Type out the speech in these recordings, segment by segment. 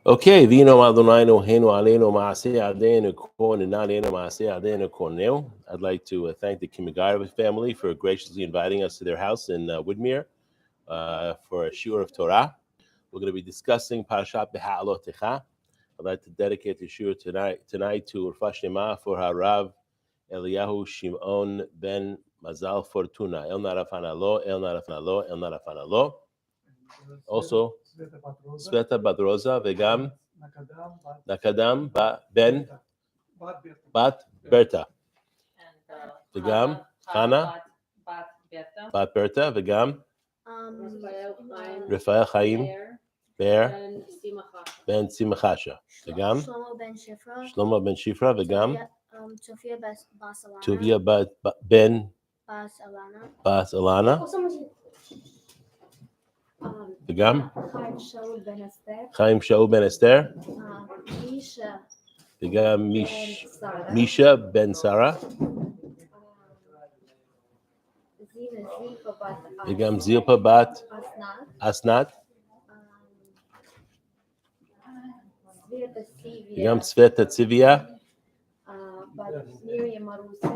Okay, Vino Adonai Eloheinu Aleinu Maaseh Yadeinu Kon and Aleinu Maaseh Yadeinu Koneu. I'd like to thank the Kimigara family for graciously inviting us to their house in Woodmere for a shiur of Torah. We're going to be discussing Parashat Beha'alotecha. I'd like to dedicate the shiur tonight to Rafah Shema for Harav Eliyahu Shimon ben Mazal Fortuna. El Narafanalo, El Narafanalo, El Narafanalo. Also, Sveta Bat Rosa Vegam Nakadam Ben Bat Berta Vegam Hana Bat Berta Vegam Rafael Chaim Ber Ben Simachasha Vegam Shlomo Ben Shifra Vegam Tuvia Ben Bas Alana Vegam Chaim Shaul Ben Esther Vegam Misha Ben Sarah Vegam Zilpa Bat Asnat Vegam Sveta Tzivia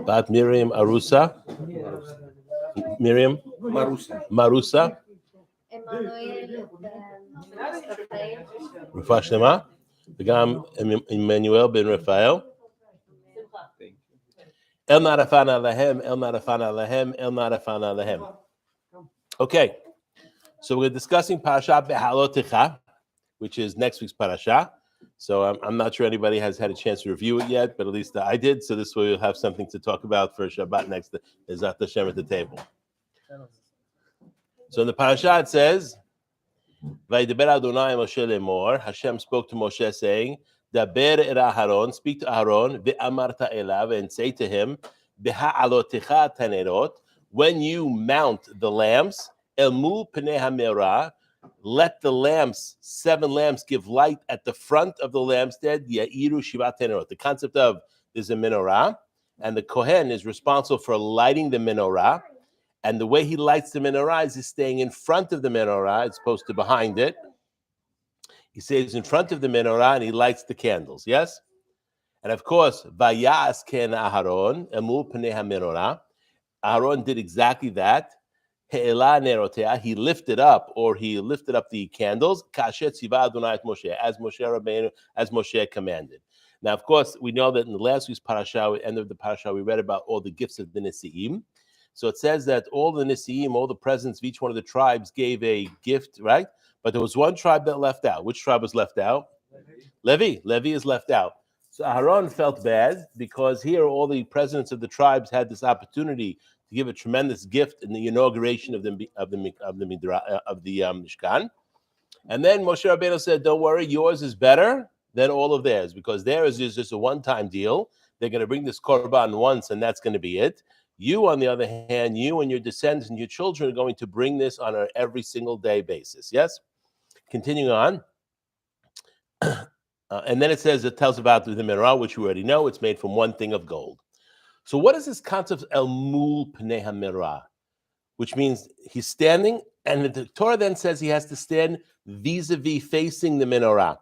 Bat Miriam Arusa Miriam Marusa Rafah Shlema Vegam Emmanuel Ben Raphael El Narafana Lahem El Narafana Lahem El Narafana Lahem. Okay, so we're discussing Parashat Beha'alotecha, which is next week's Parashat. So I'm not sure anybody has had a chance to review it yet, but at least I did. So this way we'll have something to talk about for Shabbat next to Ezrat Hashem at the table. So in the Parashat it says, Vaydeber Adonai Moshe lemor, Hashem spoke to Moshe saying, Daber el Aharon, speak to Aharon, ve'amarta elav, and say to him, Beha'alotecha tanerot, when you mount the lamps, el mul pnei hamerah, let the lamps, 7 lamps, give light at the front of the lampstand, ya'iru shivat tanerot. The concept of there's a menorah, and the Kohen is responsible for lighting the menorah. And the way he lights the menorah is he's staying in front of the menorah as opposed to behind it. He stays in front of the menorah and he lights the candles, yes? And of course, Vayas ken Aharon, emul pnei ha-menorah. Aharon did exactly that. He'ela nerotea, he lifted up the candles, kasher tziva Adonai et Moshe, as Moshe Rabbeinu, as Moshe commanded. Now, of course, we know that in the last week's parasha, end of the parasha, we read about all the gifts of the Nesi'im. So it says that all the Nesi'im, all the presidents of each one of the tribes gave a gift, right? But there was one tribe that left out. Which tribe was left out? Levi. Levi is left out. So Aaron felt bad because here all the presidents of the tribes had this opportunity to give a tremendous gift in the inauguration of the Mishkan. And then Moshe Rabbeinu said, don't worry, yours is better than all of theirs because theirs is just a one-time deal. They're going to bring this korban once and that's going to be it. You, on the other hand, you and your descendants and your children are going to bring this on an every single day basis. Yes? Continuing on. And then it tells about the menorah, which we already know. It's made from one thing of gold. So what is this concept of el mul pnei ha-menorah? Which means he's standing, and the Torah then says he has to stand vis-a-vis facing the menorah.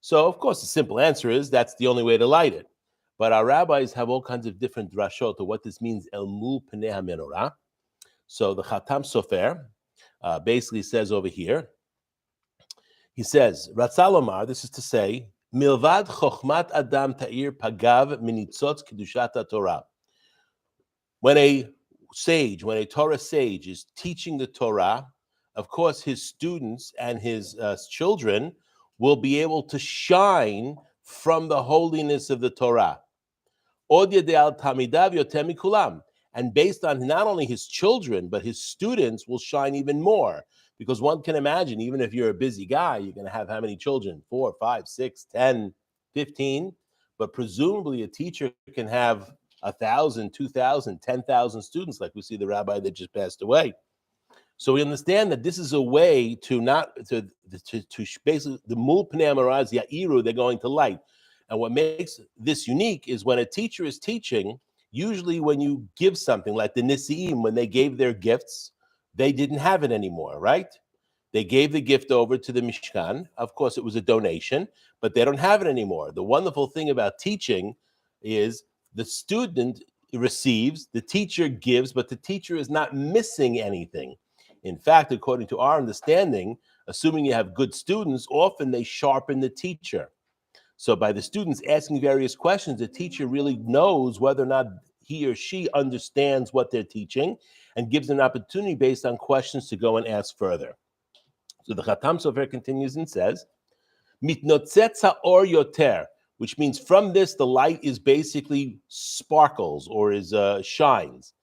So, of course, the simple answer is that's the only way to light it. But our rabbis have all kinds of different drashot to what this means, el mul pnei ha-menorah. So the Chatam Sofer basically says over here, he says, Ratzalomar, this is to say, milvad chokhmat adam ta'ir pagav minitzot kedushat Torah. When a Torah sage is teaching the Torah, of course, his students and his children will be able to shine from the holiness of the Torah. And based on not only his children, but his students will shine even more. Because one can imagine, even if you're a busy guy, you're going to have how many children? 4, 5, 6, 10, 15. But presumably a teacher can have 1,000, 2,000, 10,000 students, like we see the rabbi that just passed away. So we understand that this is a way to basically, the mul pnei ha-menorah ya'iru, they're going to light. And what makes this unique is when a teacher is teaching, usually when you give something like the Nesi'im, when they gave their gifts, they didn't have it anymore, right? They gave the gift over to the Mishkan. Of course, it was a donation, but they don't have it anymore. The wonderful thing about teaching is the student receives, the teacher gives, but the teacher is not missing anything. In fact, according to our understanding, assuming you have good students, often they sharpen the teacher. So by the students asking various questions, the teacher really knows whether or not he or she understands what they're teaching and gives an opportunity based on questions to go and ask further. So the Chatam Sofer continues and says, Mitnotzetz ha'or yoter, which means from this the light is basically sparkles or is shines.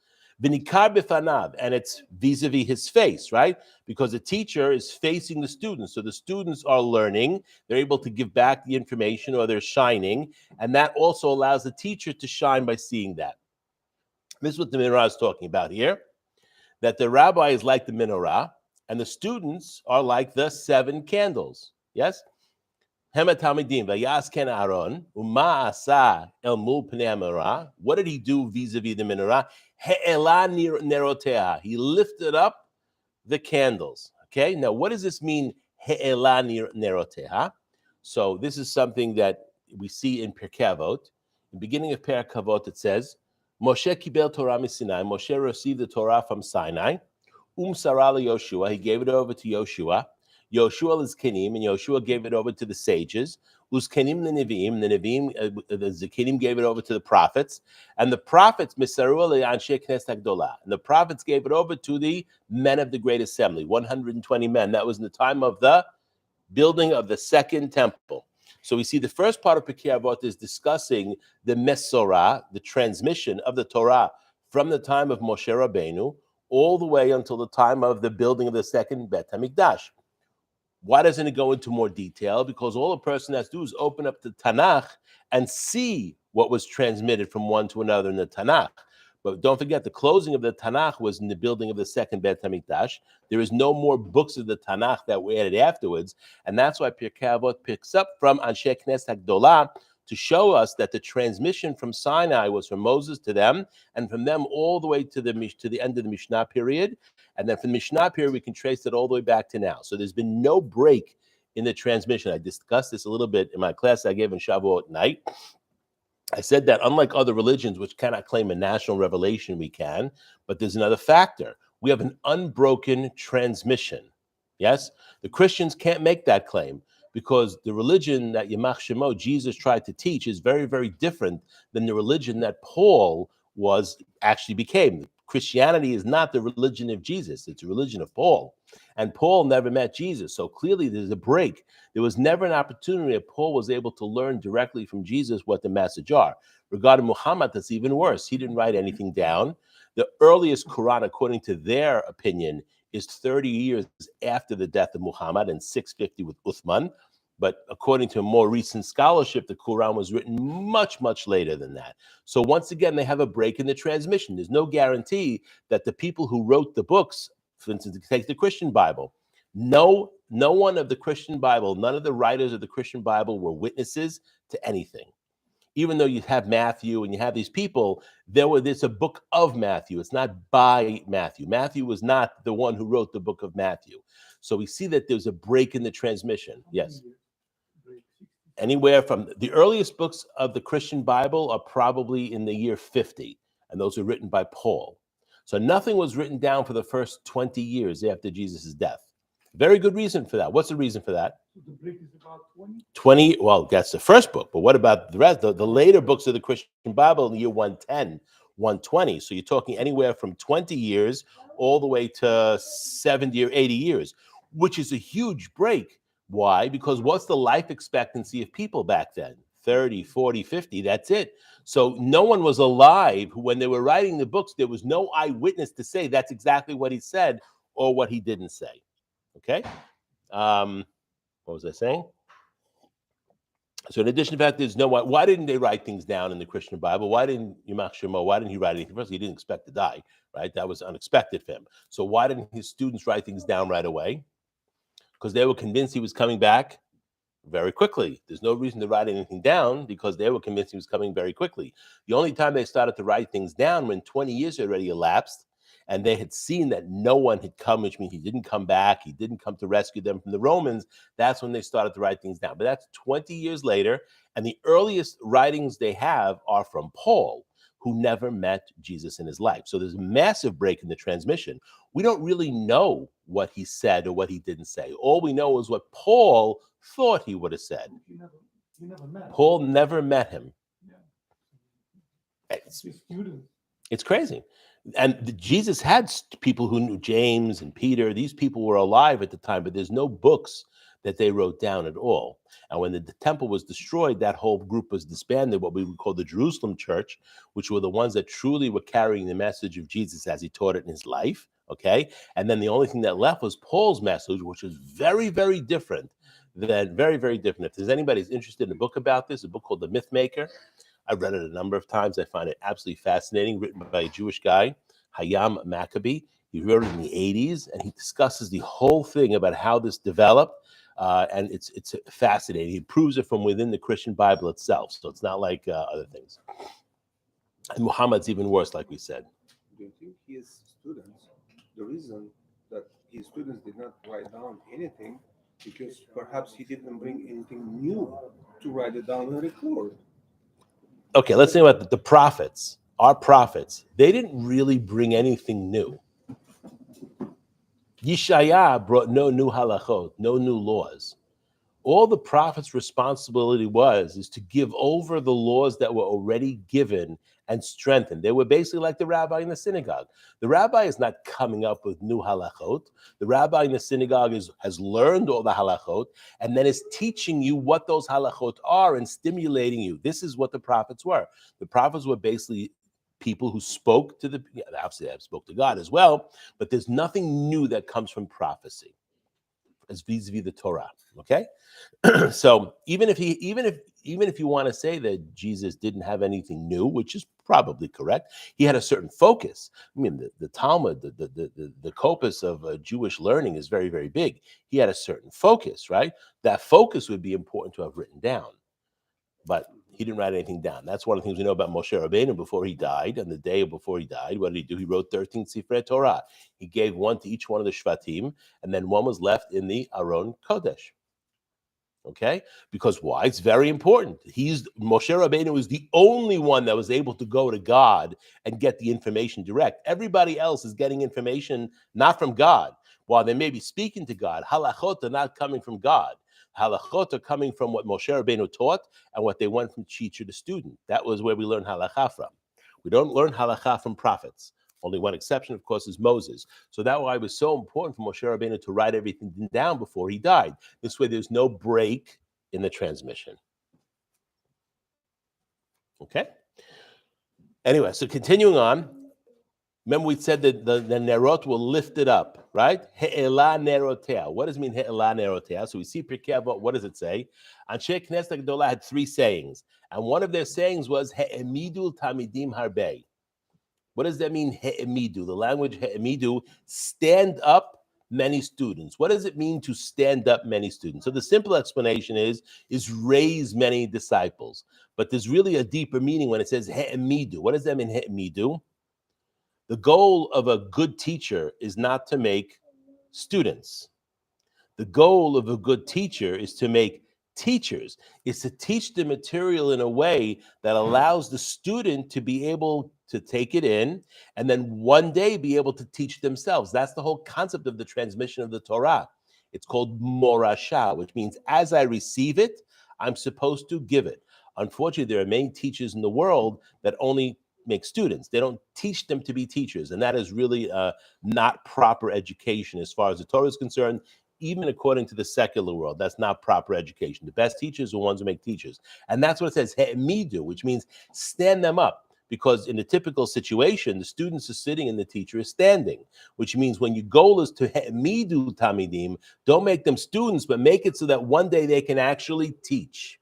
V'nikar b'fanav, and it's vis-a-vis his face, right? Because the teacher is facing the students, so the students are learning. They're able to give back the information, or they're shining, and that also allows the teacher to shine by seeing that. This is what the menorah is talking about here. That the rabbi is like the menorah, and the students are like the 7 candles. Yes? What did he do vis-a-vis the menorah? He lifted up the candles. Okay, now what does this mean? So this is something that we see in Pirkei Avot. In the beginning of Pirkei Avot, it says, Moshe kibel Torah miSinai. Moshe received the Torah from Sinai. Sarah Yoshua, he gave it over to Yoshua. Yoshua is Kenim, and Yoshua gave it over to the sages. Kenim the Nevi'im, the Kenim gave it over to the prophets, and the prophets and the prophets gave it over to the men of the great assembly, 120 men. That was in the time of the building of the second temple. So we see the first part of Pirkei Avot is discussing the Mesorah, the transmission of the Torah from the time of Moshe Rabbeinu all the way until the time of the building of the second Bet HaMikdash. Why doesn't it go into more detail? Because all a person has to do is open up the Tanakh and see what was transmitted from one to another in the Tanakh. But don't forget, the closing of the Tanakh was in the building of the second Bet HaMikdash. There is no more books of the Tanakh that were added afterwards, and that's why Pirkei Avot picks up from Anshe Knesset HaGdolah to show us that the transmission from Sinai was from Moses to them, and from them all the way to the end of the Mishnah period. And then from the Mishnah period, we can trace it all the way back to now. So there's been no break in the transmission. I discussed this a little bit in my class I gave in Shavuot night. I said that unlike other religions, which cannot claim a national revelation, we can, but there's another factor. We have an unbroken transmission. Yes? The Christians can't make that claim, because the religion that Yamach Shemo, Jesus tried to teach, is very, very different than the religion that Paul became. Christianity is not the religion of Jesus. It's a religion of Paul. And Paul never met Jesus. So clearly there's a break. There was never an opportunity that Paul was able to learn directly from Jesus what the message are. Regarding Muhammad, that's even worse. He didn't write anything down. The earliest Quran, according to their opinion, is 30 years after the death of Muhammad in 650 with Uthman. But according to more recent scholarship, the Quran was written much, much later than that. So once again, they have a break in the transmission. There's no guarantee that the people who wrote the books, for instance, take the Christian Bible, no one of the Christian Bible, none of the writers of the Christian Bible were witnesses to anything. Even though you have Matthew and you have these people, there's a book of Matthew. It's not by Matthew. Matthew was not the one who wrote the book of Matthew. So we see that there's a break in the transmission. Yes. Anywhere from the earliest books of the Christian Bible are probably in the year 50, and those were written by Paul. So nothing was written down for the first 20 years after Jesus' death. Very good reason for that. What's the reason for that? So the break is about 20, well, that's the first book, but what about the rest? The later books of the Christian Bible in the year 110, 120. So you're talking anywhere from 20 years all the way to 70 or 80 years, which is a huge break. Why? Because what's the life expectancy of people back then? 30, 40, 50, that's it. So no one was alive when they were writing the books. There was no eyewitness to say that's exactly what he said or what he didn't say. Okay? What was I saying? So in addition to that, there's no why didn't they write things down in the Christian Bible? Why didn't Yamach Shemo, why didn't he write anything? First, he didn't expect to die, right? That was unexpected for him. So why didn't his students write things down right away? Because they were convinced he was coming back very quickly. There's no reason to write anything down because they were convinced he was coming very quickly. The only time they started to write things down when 20 years already elapsed and they had seen that no one had come, which means he didn't come back, he didn't come to rescue them from the Romans, that's when they started to write things down. But that's 20 years later, and the earliest writings they have are from Paul, who never met Jesus in his life. So there's a massive break in the transmission. We don't really know what he said or what he didn't say. All we know is what Paul thought he would have said. You never met Paul never met him. Yeah. It's crazy. And Jesus had people who knew James and Peter. These people were alive at the time, but there's no books that they wrote down at all. And when the temple was destroyed, that whole group was disbanded, what we would call the Jerusalem church, which were the ones that truly were carrying the message of Jesus as he taught it in his life, okay? And then the only thing that left was Paul's message, which was very, very different. Very, very different. If there's anybody who's interested in a book about this, a book called The Myth Maker, I've read it a number of times. I find it absolutely fascinating, written by a Jewish guy, Hayam Maccabee. He wrote it in the 80s, and he discusses the whole thing about how this developed. And it's fascinating. He proves it from within the Christian Bible itself. So it's not like other things. And Muhammad's even worse, like we said. Do you think his students, the reason that his students did not write down anything, because perhaps he didn't bring anything new to write it down and record? Okay, let's think about the prophets. Our prophets, they didn't really bring anything new. Yeshaya brought no new halachot, no new laws. All the prophet's responsibility is to give over the laws that were already given and strengthened. They were basically like the rabbi in the synagogue. The rabbi is not coming up with new halachot. The rabbi in the synagogue has learned all the halachot and then is teaching you what those halachot are and stimulating you. This is what the prophets were. The prophets were basically people who spoke to obviously they spoke to God as well, but there's nothing new that comes from prophecy as vis-a-vis the Torah. Okay, so even if you want to say that Jesus didn't have anything new, which is probably correct, he had a certain focus. I mean, the Talmud, the corpus of Jewish learning is very, very big. He had a certain focus, right? That focus would be important to have written down, but he didn't write anything down. That's one of the things we know about Moshe Rabbeinu before he died. And the day before he died, what did he do? He wrote 13 Sifrei Torah. He gave one to each one of the Shvatim, and then one was left in the Aron Kodesh. Okay? Because why? It's very important. Moshe Rabbeinu was the only one that was able to go to God and get the information direct. Everybody else is getting information not from God. While they may be speaking to God, halachot are not coming from God. Halachot are coming from what Moshe Rabbeinu taught and what they went from teacher to student. That was where we learn halakha from. We don't learn halakha from prophets. Only one exception, of course, is Moses. So that's why it was so important for Moshe Rabbeinu to write everything down before he died. This way there's no break in the transmission. Okay? Anyway, so continuing on. Remember we said that the nerot will lift it up, right? He'ela nerotea. What does it mean, he'ela nerotea? So we see Pirkei Avot, what does it say? Anshe Knesset Gedolah had 3 sayings. And one of their sayings was, he'emidu tamidim harbe. What does that mean, he'emidu? The language he'emidu, stand up many students. What does it mean to stand up many students? So the simple explanation is raise many disciples. But there's really a deeper meaning when it says he'emidu. What does that mean, he'emidu? The goal of a good teacher is not to make students. The goal of a good teacher is to make teachers, is to teach the material in a way that allows the student to be able to take it in and then one day be able to teach themselves. That's the whole concept of the transmission of the Torah. It's called morasha, which means as I receive it, I'm supposed to give it. Unfortunately, there are many teachers in the world that only make students. They don't teach them to be teachers. And that is really not proper education as far as the Torah is concerned. Even according to the secular world, that's not proper education. The best teachers are the ones who make teachers. And that's what it says, he'emidu, which means stand them up. Because in a typical situation, the students are sitting and the teacher is standing, which means when your goal is to he'emidu tamidim, don't make them students, but make it so that one day they can actually teach.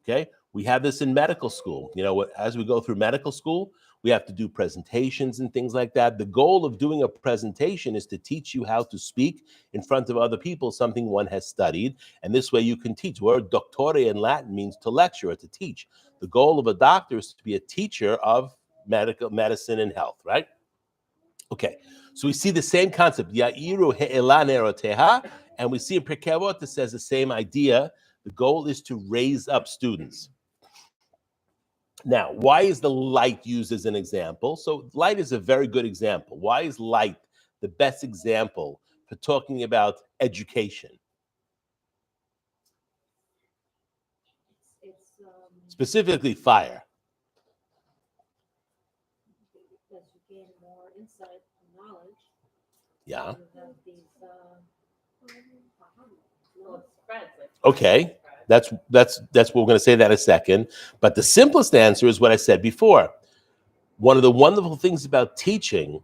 Okay? We have this in medical school. You know, as we go through medical school, we have to do presentations and things like that. The goal of doing a presentation is to teach you how to speak in front of other people, something one has studied. And this way you can teach. The word doctore in Latin means to lecture or to teach. The goal of a doctor is to be a teacher of medicine and health, right? Okay, so we see the same concept, Ya'iru he'ela neroteha, and we see in Pirkei Avot that says the same idea. The goal is to raise up students. Now, why is the light used as an example? So light is a very good example. Why is light the best example for talking about education? Specifically fire. Because you gain more insight and knowledge. Yeah. You have these, Okay, that's what we're going to say that in a second. But the simplest answer is what I said before. One of the wonderful things about teaching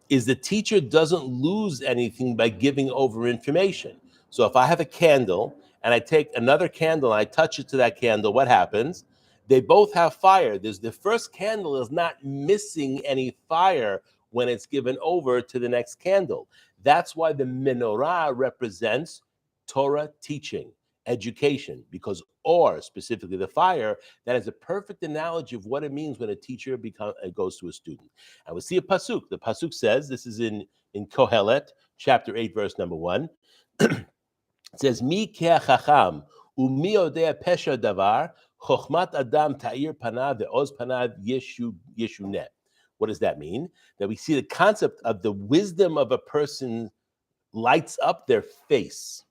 is the teacher doesn't lose anything by giving over information. So if I have a candle and I take another candle and I touch it to that candle, what happens? They both have fire. The first candle is not missing any fire when it's given over to the next candle. That's why the menorah represents Torah teaching, education, because or specifically the fire, that is a perfect analogy of what it means when a teacher goes to a student. And we see a pasuk. The pasuk says, this is in Kohelet, chapter 8, verse number 1. It says, Mi ke'ach chacham u'mi odea pesha davar chochmat adam ta'ir panav ve'oz panav yeshuneh. What does that mean? That we see the concept of the wisdom of a person lights up their face.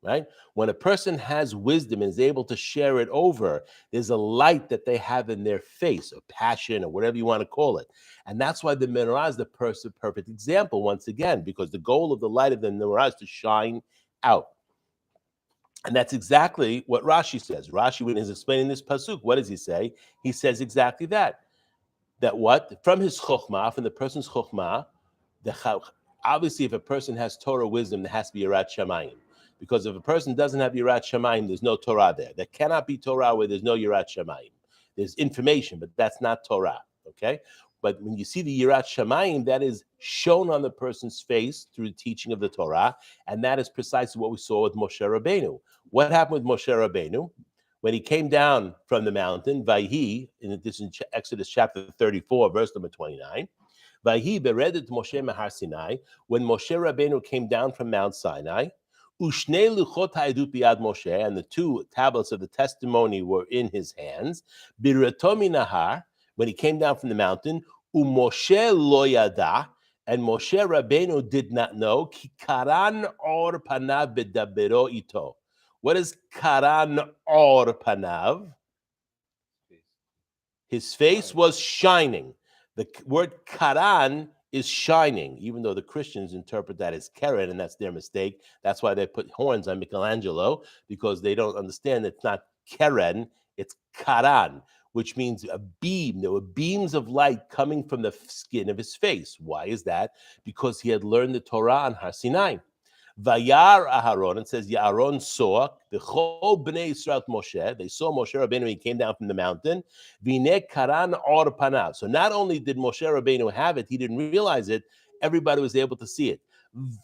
Right? When a person has wisdom and is able to share it over, there's a light that they have in their face, or passion, or whatever you want to call it. And that's why the menorah is the perfect example, once again, because the goal of the light of the menorah is to shine out. And that's exactly what Rashi says. Rashi, when he's explaining this pasuk, what does he say? He says exactly that. That what? From his chokhmah, from the person's chokhmah, obviously if a person has Torah wisdom, there has to be Yirat Shamayim. Because if a person doesn't have Yirat Shamayim, there's no Torah there. There cannot be Torah where there's no Yirat Shamayim. There's information, but that's not Torah, okay? But when you see the Yirat Shamayim, that is shown on the person's face through the teaching of the Torah, and that is precisely what we saw with Moshe Rabbeinu. What happened with Moshe Rabbeinu? When he came down from the mountain, Vayhi, in Exodus chapter 34, verse number 29, Vayhi beredet Moshe Mahar Sinai, when Moshe Rabbeinu came down from Mount Sinai, Ushnei luchot ha'edut biyad Moshe, and the two tablets of the testimony were in his hands. Birato minahar, when he came down from the mountain, u'Moshe lo yada, and Moshe Rabbeinu did not know, ki karan or panav bedabero ito. What is karan or panav? His face was shining. The word karan is shining, even though the Christians interpret that as keren, and that's their mistake. That's why they put horns on Michelangelo, because they don't understand it's not keren, it's karan, which means a beam. There were beams of light coming from the skin of his face. Why is that? Because he had learned the Torah on Har Sinai. Vayar Aharon, it says Yaron saw the Chol Bnei Yisrael Moshe. They saw Moshe Rabbeinu when he came down from the mountain. Vine Karan Or Panav. So not only did Moshe Rabbeinu have it, he didn't realize it. Everybody was able to see it.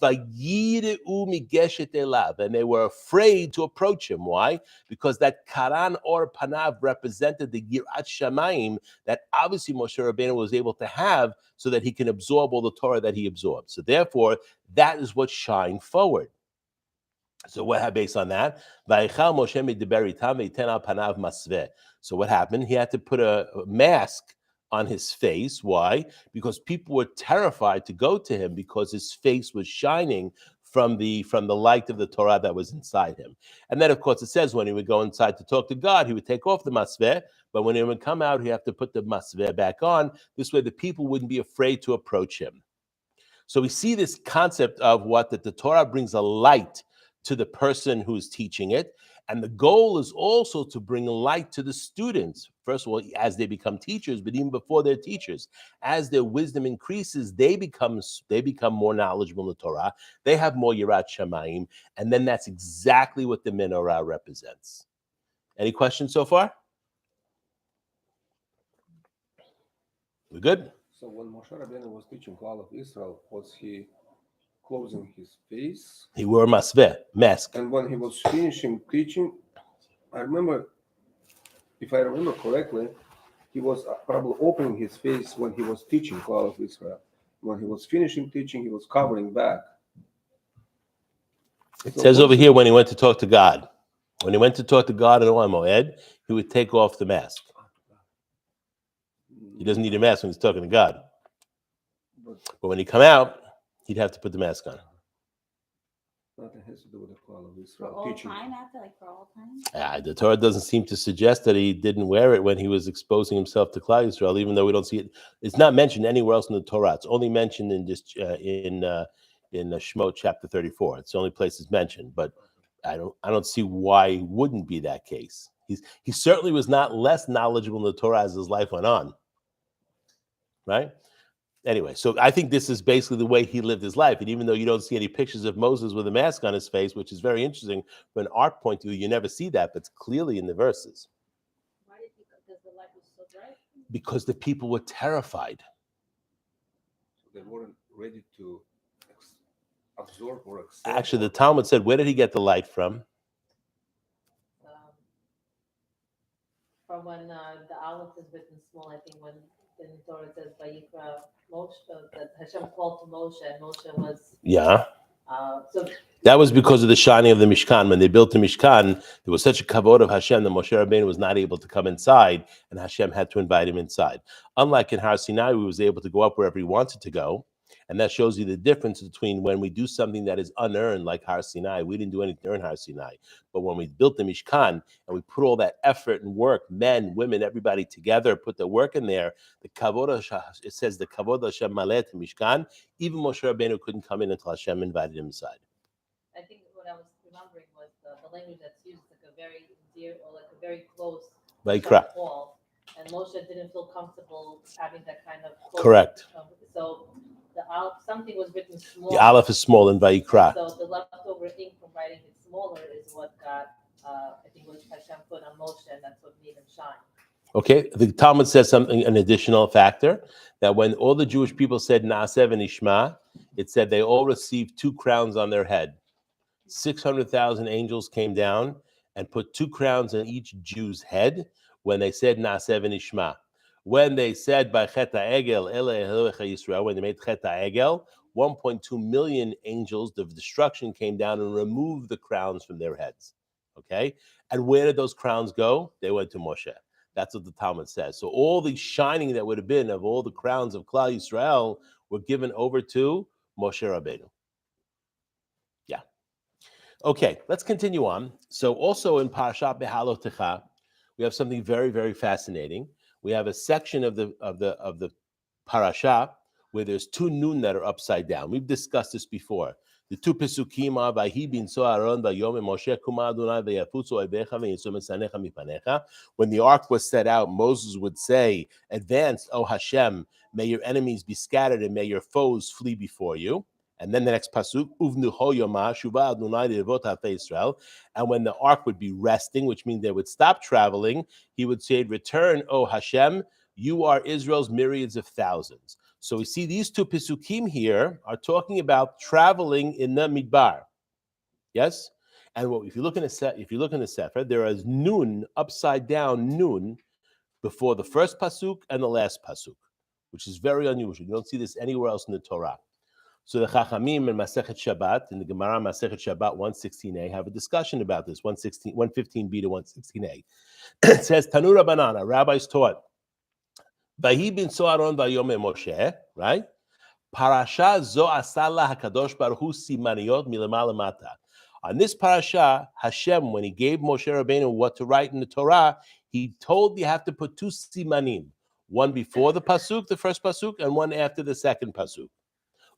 Vayireu migeshet elav, and they were afraid to approach him. Why? Because that Karan Or Panav represented the Yirat Shamayim that obviously Moshe Rabbeinu was able to have, so that he can absorb all the Torah that he absorbed. So therefore, that is what shined forward. So what based on that? So what happened? He had to put a mask on his face. Why? Because people were terrified to go to him, because his face was shining from the light of the Torah that was inside him. And then, of course, it says when he would go inside to talk to God, he would take off the masveh, but when he would come out, he had to put the masveh back on. This way the people wouldn't be afraid to approach him. So we see this concept of what that the Torah brings a light to the person who's teaching it. And the goal is also to bring light to the students. First of all, as they become teachers, but even before they're teachers, as their wisdom increases, they become more knowledgeable in the Torah. They have more Yirat Shamayim, and then that's exactly what the menorah represents. Any questions so far? We're good? So when Moshe Rabbeinu was teaching all of Israel, was he closing his face? He wore a masveh, mask. And when he was finishing teaching, I remember, if I remember correctly, he was probably opening his face when he was teaching all of Israel. when he was finishing teaching, he was covering back. It says over here when he went to talk to God. When he went to talk to God in Olam Moed, he would take off the mask. He doesn't need a mask when he's talking to God. But when he come out, he'd have to put the mask on. Nothing has to do with the call of For Israel all teaching. time after, like for all time? The Torah doesn't seem to suggest that he didn't wear it when he was exposing himself to Klal Yisrael, even though we don't see it. It's not mentioned anywhere else in the Torah. It's only mentioned in this in Shemot chapter 34. It's the only place it's mentioned. But I don't see why it wouldn't be that case. He certainly was not less knowledgeable in the Torah as his life went on. Right? Anyway, so I think this is basically the way he lived his life. And even though you don't see any pictures of Moses with a mask on his face, which is very interesting from an art point of view, you never see that, but it's clearly in the verses. Why did because the light was so bright? Because the people were terrified. They weren't ready to absorb or accept. Actually, the Talmud said, where did he get the light from? From when the Aleph is written small, I think when in the Torah it says Vayikra Moshe, that Hashem called to Moshe, and Moshe was so That was because of the shining of the Mishkan. When they built the Mishkan, there was such a kavod of Hashem that Moshe Rabbeinu was not able to come inside, and Hashem had to invite him inside. Unlike in Har Sinai, he was able to go up wherever he wanted to go. And that shows you the difference between when we do something that is unearned, like Har Sinai. We didn't do anything to earn Har Sinai. But when we built the Mishkan and we put all that effort and work, men, women, everybody together, put the work in there, the kavod, it says the kavod Hashem malet Mishkan, even Moshe Rabbeinu couldn't come in until Hashem invited him inside. I think what I was remembering was the language that's used, like a very dear or like a very close Vayikra. wall. And Moshe didn't feel comfortable having that kind of close, Correct. So the Aleph, something was written small. The Aleph is small in Vayikra. So the leftover ink from writing it smaller is what got, I think, what Hashem put on Moshe, and that's what made him shine. Okay, the Talmud says something, an additional factor, that when all the Jewish people said Na'aseh v'nishma, it said they all received 2 crowns on their head. 600,000 angels came down and put 2 crowns on each Jew's head when they said Na'aseh v'nishma. When they said by Chet HaEgel, Ele Elohecha Yisrael, when they made Chet HaEgel, 1.2 million angels of destruction came down and removed the crowns from their heads. Okay? And where did those crowns go? They went to Moshe. That's what the Talmud says. So all the shining that would have been of all the crowns of Klal Yisrael were given over to Moshe Rabbeinu. Yeah. Okay, let's continue on. So also in Parashat Behalotecha, we have something very, very fascinating. We have a section of the Parashat where there's 2 nun that are upside down. We've discussed this before. The 2 Pisuchim are Vahi bin so Aaron vayom Moshe kuma Adonai vayafutzu oivecha v'yisum esanecha mipanecha. When the ark was set out, Moses would say, "Advance, O Hashem, may your enemies be scattered and may your foes flee before you." And then the next pasuk, Uvnu ho yoma shuva Adonai le'evot ha'fei Yisrael. And when the ark would be resting, which means they would stop traveling, he would say, "Return, O Hashem, you are Israel's myriads of thousands." So we see these 2 Pisuchim here are talking about traveling in the Midbar. Yes? And if you look in the Sefer, there is nun, upside down nun, before the first pasuk and the last pasuk, which is very unusual. You don't see this anywhere else in the Torah. So the Chachamim in Masechet Shabbat, in the Gemara Masechet Shabbat 116a, have a discussion about this, 115b to 116a. It says, Tanu Rabbanan, our rabbis taught, Vahi bin so Aaron vayom Moshe, right? Parashat zo asala hakadosh baruch hu simaniyot milamala mata. On this parasha, Hashem, when he gave Moshe Rabbeinu what to write in the Torah, he told you have to put 2 simanim, one before the pasuk, the first pasuk, and one after the second pasuk.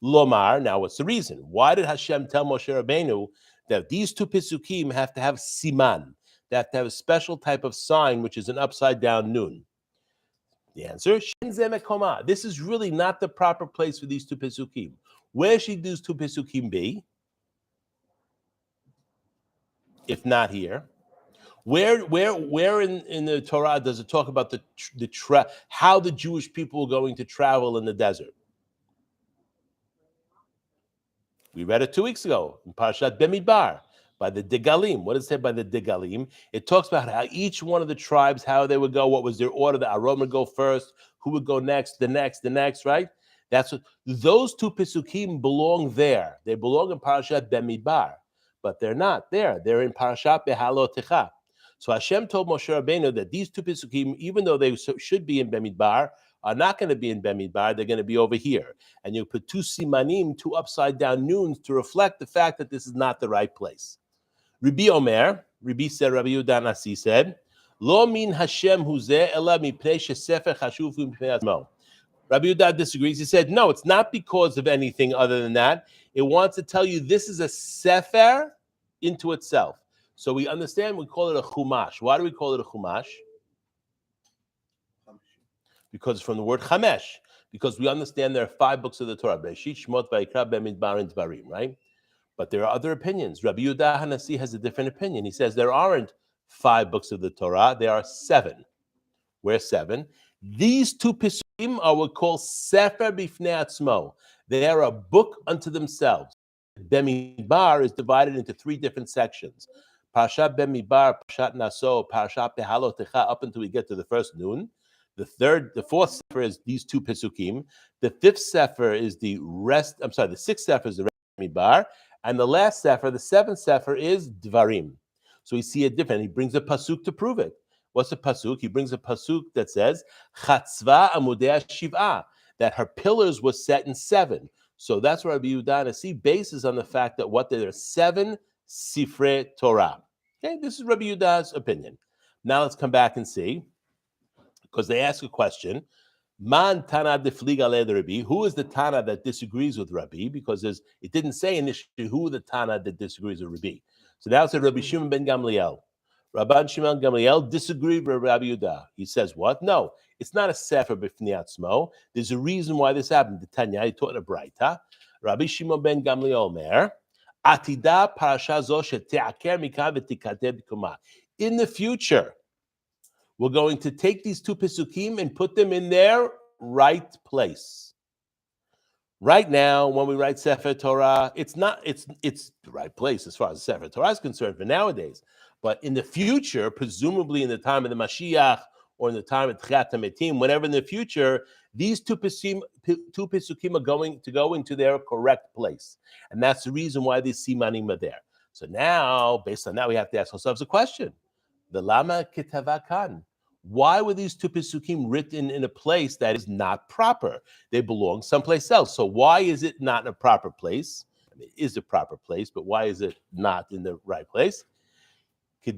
Lomar, now what's the reason? Why did Hashem tell Moshe Rabbeinu that these 2 Pisuchim have to have siman? They have to have a special type of sign, which is an upside down nun. The answer, this is really not the proper place for these 2 Pisuchim. Where should these 2 Pisuchim be? If not here. Where in the Torah does it talk about how the Jewish people were going to travel in the desert? We read it 2 weeks ago in Parashat Bemidbar by the Degalim. What does it say by the Degalim? It talks about how each one of the tribes, how they would go, what was their order. The Aron would go first, who would go next, the next, right? That's what those two Pisuchim belong there. They belong in Parashat Bemidbar, but they're not there. They're in Parashat Behalotecha. So Hashem told Moshe Rabbeinu that these two Pisuchim, even though they should be in Bemidbar, are not going to be in Bemidbar. They're going to be over here. And you put two simanim, two upside down noons, to reflect the fact that this is not the right place. Rabbi Omer, Rabbi Yehuda Nasi said, Lo min Hashem huzeh ela mipnei shesefer chashuv mipnei atzmo. Rabbi Yehuda disagrees. He said, no, it's not because of anything other than that. It wants to tell you this is a sefer into itself. So we understand we call it a chumash. Why do we call it a chumash? Because it's from the word chamesh. Because we understand there are 5 books of the Torah. Bereshit, Shemot, Vayikra, Bemidbar, and Dvarim, right? But there are other opinions. Rabbi Yehuda Hanasi has a different opinion. He says there aren't 5 books of the Torah. There are 7. Where 7? These two Pisuchim are what we call Sefer Bifnei Atzmo. They are a book unto themselves. Bemidbar is divided into 3 different sections. Parashat Bemidbar, Parashat Naso, Parashat Behalotecha, up until we get to the first noon. The fourth sefer is these 2 Pisuchim. The 5th sefer is the 6th sefer is the rest of Bemidbar. And the last sefer, the 7th sefer, is Dvarim. So we see it different. He brings a pasuk to prove it. What's a pasuk? He brings a pasuk that says, Chatzva amudei shiv'ah, that her pillars were set in 7. So that's what Rabbi Yehuda Nasi bases on the fact that there are 7 Sifrei Torah. Okay, this is Rabbi Yehuda's opinion. Now let's come back and see, because they ask a question. Man Tana defliga le Rabbi. Who is the Tana that disagrees with Rabbi? Because it didn't say initially who the Tana that disagrees with Rabbi. So now it said Rabbi Shimon ben Gamliel. Rabban Shimon Gamliel disagreed with Rabbi Yehuda. He says what? No, it's not a sefer b'fnei atzmo. There's a reason why this happened. The Tanya, he taught in a Braita. Rabbi Shimon ben Gamliel Omer, Atida parasha zo shete'aker mikah v'tikateh b'kumah. In the future, we're going to take these 2 Pisuchim and put them in their right place. Right now, when we write Sefer Torah, it's the right place as far as Sefer Torah is concerned for nowadays. But in the future, presumably in the time of the Mashiach or in the time of Tchiat HaMetim, whenever in the future, these 2 Pisuchim are going to go into their correct place. And that's the reason why these simanim are there. So now, based on that, we have to ask ourselves a question. The Lama Ketavakan. Why were these 2 Pisuchim written in a place that is not proper? They belong someplace else. So why is it not in a proper place? I mean, it is a proper place, but why is it not in the right place? To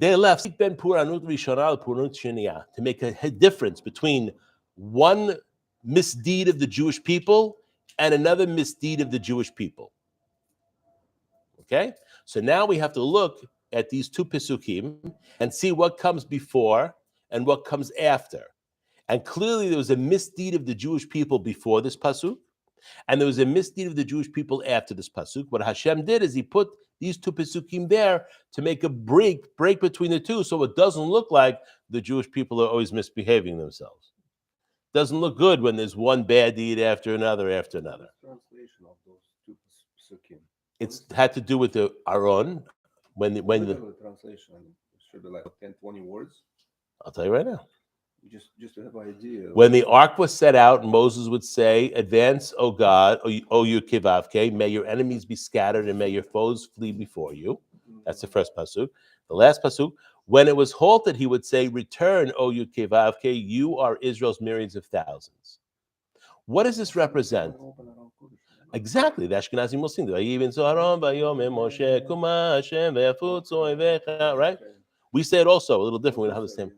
make a difference between one misdeed of the Jewish people and another misdeed of the Jewish people. Okay? So now we have to look at these 2 Pisuchim and see what comes before and what comes after. And clearly there was a misdeed of the Jewish people before this pasuk, and there was a misdeed of the Jewish people after this pasuk. What Hashem did is he put these 2 Pisuchim there to make a break between the 2, so it doesn't look like the Jewish people are always misbehaving themselves. It doesn't look good when there's one bad deed after another. Translation of those 2 Pisuchim. It's had to do with the Aron. When the translation should be like 10, 20 words. I'll tell you right now. Just to have an idea. When the ark was set out, Moses would say, "Advance, O God, O you kivavke, may your enemies be scattered and may your foes flee before you." That's the first pasuk. The last pasuk, when it was halted, he would say, "Return, O you kivavke, you are Israel's myriads of thousands." What does this represent? Exactly, the Ashkenazim will sing. Right? We say it also a little different. We don't have the same.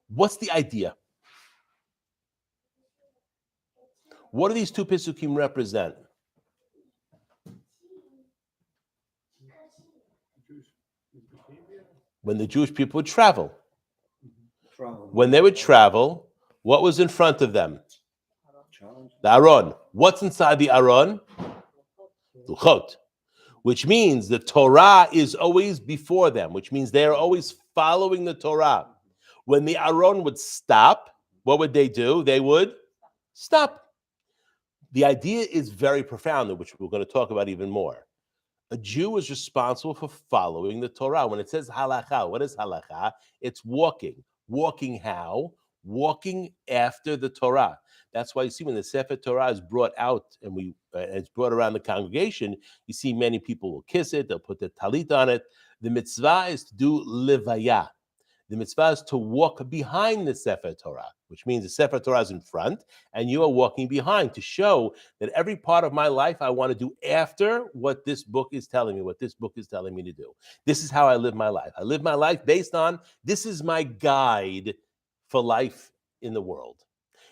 What's the idea? What do these 2 Pisuchim represent? When the Jewish people would travel. When they would travel, what was in front of them? The Aron. What's inside the Aron? Luchot. Which means the Torah is always before them, which means they are always following the Torah. When the Aron would stop, what would they do? They would stop. The idea is very profound, which we're going to talk about even more. A Jew is responsible for following the Torah. When it says halakha, what is halakha? It's walking. Walking how? walking after the Torah. That's why you see when the Sefer Torah is brought out and it's brought around the congregation, you see many people will kiss it, they'll put the talit on it. The mitzvah is to do levaya. The mitzvah is to walk behind the Sefer Torah, which means the Sefer Torah is in front and you are walking behind to show that every part of my life I want to do after what this book is telling me, what this book is telling me to do. This is how I live my life. I live my life based on, this is my guide for life in the world.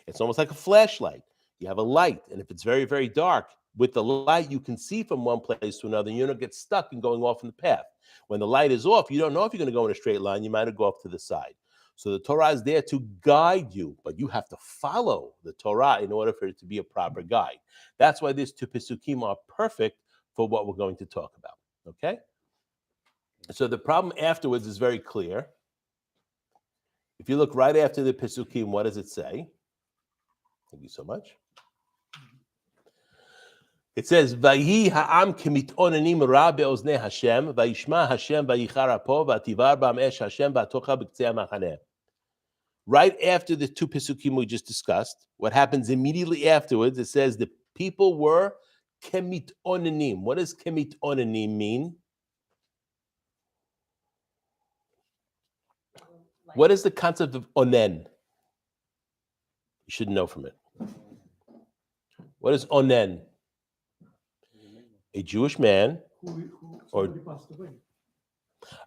It's almost like a flashlight. You have a light, and if it's very, very dark, with the light, you can see from one place to another, and you don't get stuck in going off in the path. When the light is off, you don't know if you're going to go in a straight line. You might go off to the side. So the Torah is there to guide you, but you have to follow the Torah in order for it to be a proper guide. That's why these two Pisuchim are perfect for what we're going to talk about, okay? So the problem afterwards is very clear. If you look right after the Pisuchim, what does it say? Thank you so much. It says, "Vayi ha'am kemitonanim ra be'oznei Hashem, vayishma Hashem vayicharapo vativar bam esh Hashem vatocha b'ktzei ha'machaneh." Right after the two Pisuchim we just discussed, what happens immediately afterwards? It says the people were kemitonanim. What does kemitonanim mean? What is the concept of onen? You should know from it. What is onen? A Jewish man or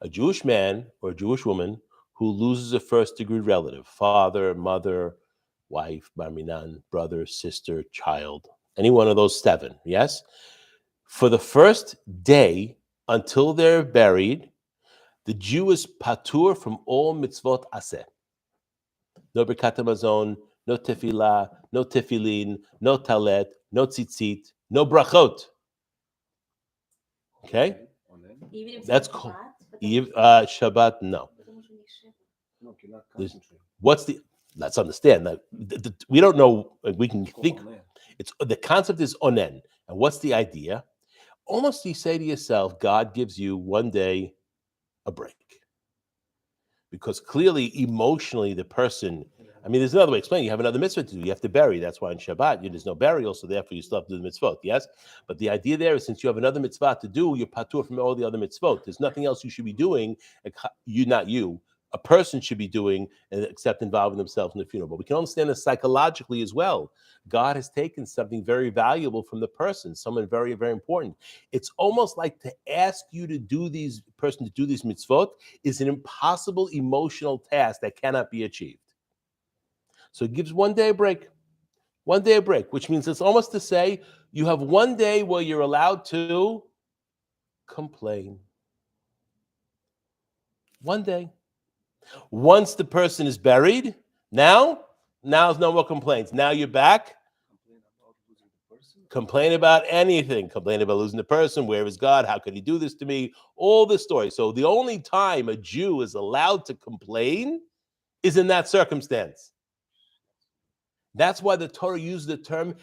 a Jewish man or a Jewish woman who loses a first-degree relative, father, mother, wife, bar minan, brother, sister, child, any one of those seven, yes? For the first day until they're buried, the Jew is patur from all mitzvot aseh. No birkat hamazon, no tefillah, no tefillin, no talet, no tzitzit, no brachot. Okay? Even if That's it's called Shabbat, Shabbat, no. No, cannot There's- concentrate. What's the, let's understand that we don't know, we can think, it's the concept is onen. And what's the idea? Almost you say to yourself, God gives you one day a break. Because clearly, emotionally, the person, I mean, there's another way to explain. You have another mitzvah to do. You have to bury. That's why in Shabbat, there's no burial, so therefore you still have to do the mitzvot, yes? But the idea there is since you have another mitzvah to do, you're patur from all the other mitzvot. There's nothing else you should be doing, not you, a person should be doing except involving themselves in the funeral. But we can understand this psychologically as well. God has taken something very valuable from the person, someone very, very important. It's almost like to ask you to do these mitzvot is an impossible emotional task that cannot be achieved. So it gives 1 day a break. 1 day a break, which means it's almost to say you have 1 day where you're allowed to complain. 1 day. Once the person is buried, now there's no more complaints. Now you're back. Complain about anything. Complain about losing the person. Where is God? How could he do this to me? All the stories. So the only time a Jew is allowed to complain is in that circumstance. That's why the Torah uses the term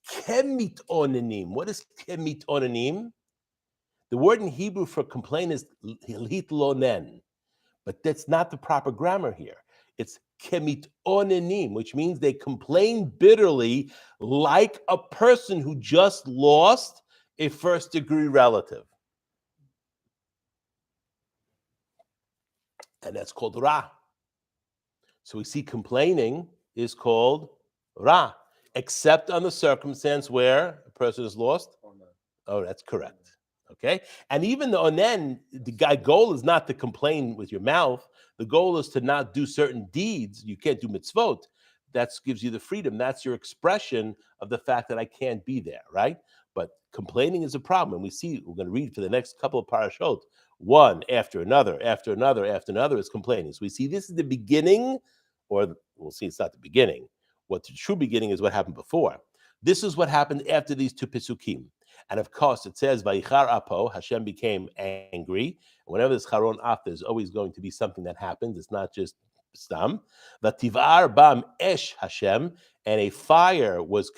kemitonanim. What is kemitonanim? The word in Hebrew for complain is hitlonen. But that's not the proper grammar here. It's kemitonanim, which means they complain bitterly like a person who just lost a first-degree relative. And that's called ra. So we see complaining is called ra, except on the circumstance where a person is lost. Oh, that's correct. Okay, and even the onen, the goal is not to complain with your mouth. The goal is to not do certain deeds. You can't do mitzvot. That gives you the freedom. That's your expression of the fact that I can't be there, right? But complaining is a problem. And we're going to read for the next couple of parashot, one after another is complaining. So we see this is the beginning, or we'll see it's not the beginning. What the true beginning is what happened before. This is what happened after these two Pisuchim. And of course, it says, Vayichar apo, Hashem became angry. Whenever there's charon af, there's always going to be something that happens. It's not just stam. Vativar bam esh Hashem, and a fire was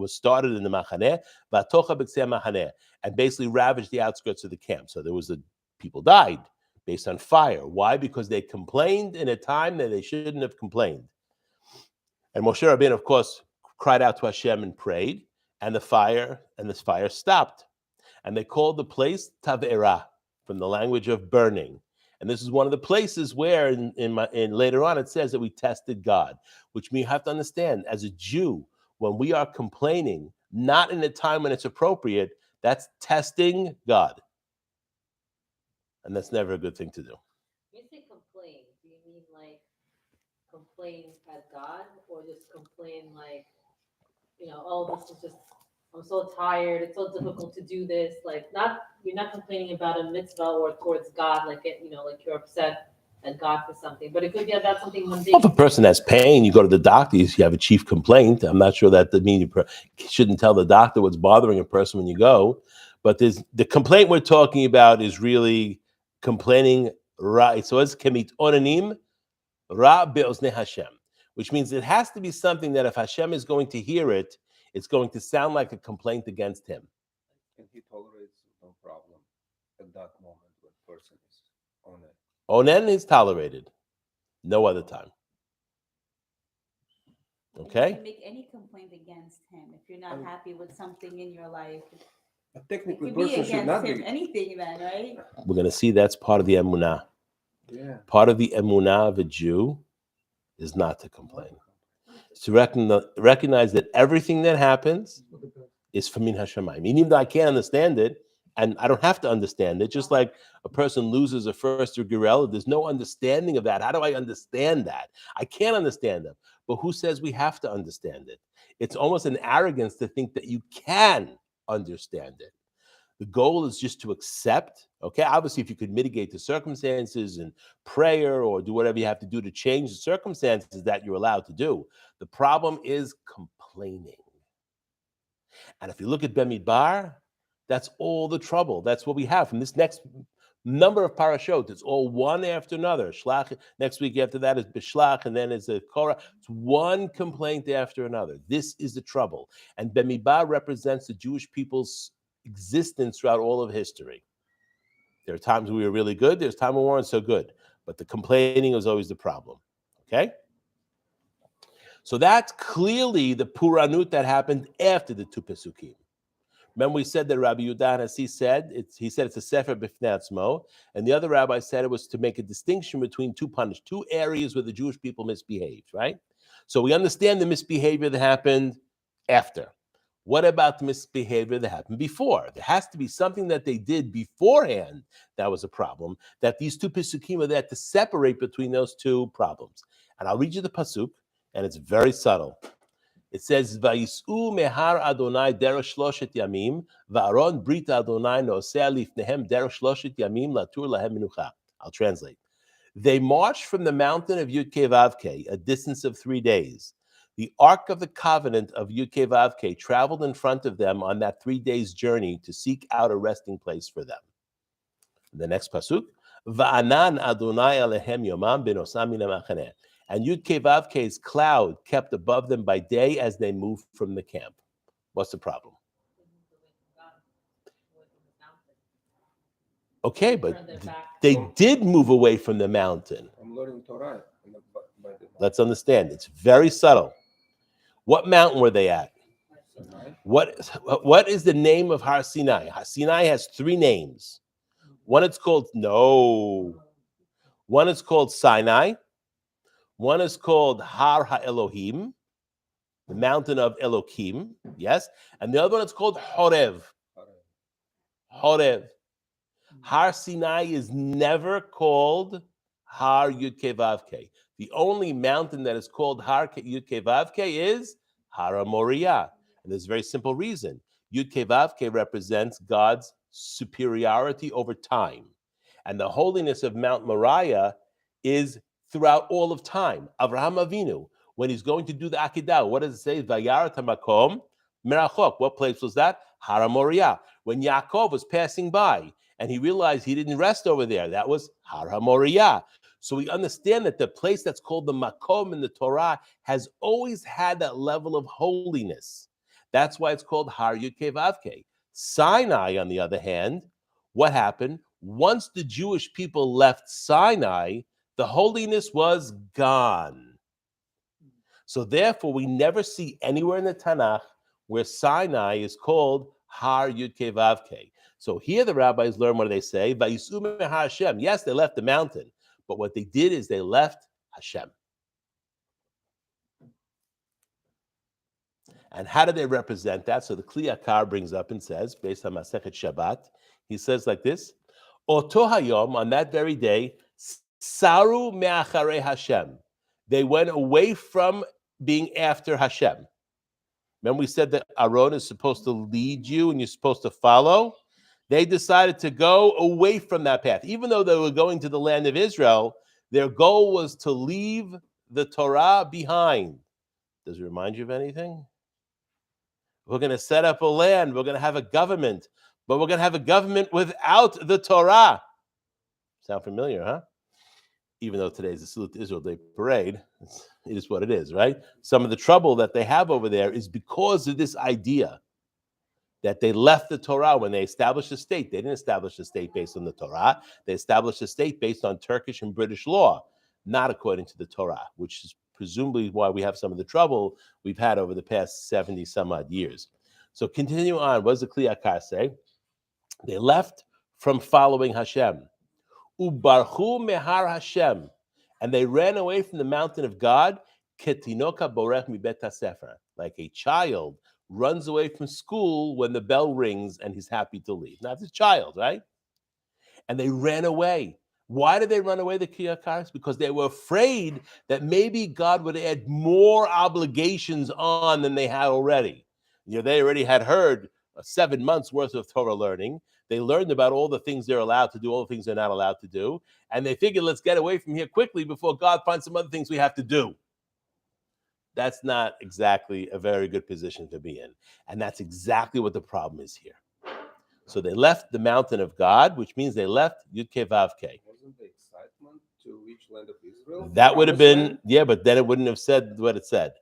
started in the machaneh, vatocha b'ktzei machaneh, and basically ravaged the outskirts of the camp. So people died, based on fire. Why? Because they complained in a time that they shouldn't have complained. And Moshe Rabbeinu, of course, cried out to Hashem and prayed, and this fire stopped. And they called the place Tav'era, from the language of burning. And this is one of the places where in later on it says that we tested God, which means you have to understand, as a Jew, when we are complaining, not in a time when it's appropriate, that's testing God. And that's never a good thing to do. When you say complain, do you mean like complain at God, or just complain like, oh, this is just, I'm so tired, it's so difficult to do this. Like, you're not complaining about a mitzvah or towards God, like like you're upset at God for something. But it could be about something mundane. If a person has pain, you go to the doctor, you have a chief complaint. I'm not sure that means you shouldn't tell the doctor what's bothering a person when you go. But the complaint we're talking about is really complaining ra. So it's kemit onanim ra be'ozne Hashem, which means it has to be something that if Hashem is going to hear it, it's going to sound like a complaint against him. And he tolerates no problem at that moment when person is Onen. Onen is tolerated. No other time. Okay? You can make any complaint against him if you're not happy with something in your life. But technically, It could be person should not against him, be. anything then, right? We're going to see that's part of the emunah. Yeah. Part of the emunah of a Jew is not to complain. To recognize that everything that happens is from min hashamayim. Even though I can't understand it, and I don't have to understand it, just like a person loses a first-degree relative, there's no understanding of that. How do I understand that? I can't understand them. But who says we have to understand it? It's almost an arrogance to think that you can understand it. The goal is just to accept, okay? Obviously, if you could mitigate the circumstances and prayer or do whatever you have to do to change the circumstances, that you're allowed to do. The problem is complaining. And if you look at Bemidbar, that's all the trouble. That's what we have from this next number of parashot. It's all one after another. Shlach, next week after that is Bishlach, and then it's a Korah. It's one complaint after another. This is the trouble. And Bemidbar represents the Jewish people's existence throughout all of history. There are times we were really good. There's times we weren't so good. But the complaining was always the problem. Okay? So that's clearly the Puranut that happened after the two Pisuchim. Remember we said that Rabbi Yehuda Hanasi said, it's a Sefer B'fnei Atzmo, and the other rabbi said it was to make a distinction between two areas where the Jewish people misbehaved, right? So we understand the misbehavior that happened after. What about the misbehavior that happened before? There has to be something that they did beforehand that was a problem, that these two Pisuchim are there to separate between those two problems. And I'll read you the Pasuk, and it's very subtle. It says, "Vayis'u mehar Adonai derech shloshet yamim, va'aron brit Adonai nosea lifnehem derech shloshet yamim latur lahem minucha." I'll translate. They marched from the mountain of Yud-Kei Vav-Kei, a distance of 3 days. The Ark of the Covenant of Yud-Kei Vav-Kei traveled in front of them on that 3 days journey to seek out a resting place for them. The next pasuk, "Va'anan Adonai alehem yomam benosam min ha'machaneh." And Yud-Kei Vav-Kei's cloud kept above them by day as they moved from the camp. What's the problem? Okay, but they did move away from the mountain. I'm learning Torah. Let's understand. It's very subtle. What mountain were they at? What is the name of Har Sinai? Har Sinai has 3 names. One is called Sinai. One is called Har HaElohim, the mountain of Elohim, yes. And the other one is called Horev. Horev. Har Sinai is never called Har Yud-Kei Vav-Kei. The only mountain that is called Har Yud-Kei Vav-Kei is Har HaMoriah. And there's a very simple reason. Yud-Kei Vav-Kei represents God's superiority over time. And the holiness of Mount Moriah is throughout all of time. Avraham Avinu, when he's going to do the Akedah, what does it say? Vayarat hamakom merachok. What place was that? Har HaMoriah. When Yaakov was passing by and he realized he didn't rest over there, that was Har HaMoriah. So we understand that the place that's called the Makom in the Torah has always had that level of holiness. That's why it's called Har Yud-Kei Vav-Kei. Sinai, on the other hand, what happened? once the Jewish people left Sinai, the holiness was gone. So therefore, we never see anywhere in the Tanakh where Sinai is called Har Yud Kei Vav Kei. So here the rabbis learn what do they say? Vayisu me'har Hashem. Yes, they left the mountain, but what they did is they left Hashem. And how do they represent that? So the Kli Yakar brings up and says, based on Masechet Shabbat, he says like this: Oto hayom, on that very day, saru me'acharei Hashem. They went away from being after Hashem. Remember we said that Aaron is supposed to lead you and you're supposed to follow? They decided to go away from that path. Even though they were going to the land of Israel, their goal was to leave the Torah behind. Does it remind you of anything? We're going to set up a land. We're going to have a government. But we're going to have a government without the Torah. Sound familiar, huh? Even though today's the Salute to Israel Day parade, it is what it is, right? Some of the trouble that they have over there is because of this idea that they left the Torah when they established a state. They didn't establish a state based on the Torah. They established a state based on Turkish and British law, not according to the Torah, which is presumably why we have some of the trouble we've had over the past 70 some odd years. So continue on. What does the Kli Yakar say? They left from following Hashem. Ubarchu mehar Hashem, and they ran away from the mountain of God. Ketinoka borech mibet hasefer, like a child runs away from school when the bell rings and he's happy to leave. Now it's a child, right? And they ran away. Why did they run away, the Kli Yakar? Because they were afraid that maybe God would add more obligations on than they had already. You know, they already had heard 7 months worth of Torah learning. They learned about all the things they're allowed to do, all the things they're not allowed to do. And they figured, let's get away from here quickly before God finds some other things we have to do. That's not exactly a very good position to be in. And that's exactly what the problem is here. So they left the mountain of God, which means they left Yud Kei Vav Kei. Wasn't the excitement to reach land of Israel? That would have been, yeah, but then it wouldn't have said what it said.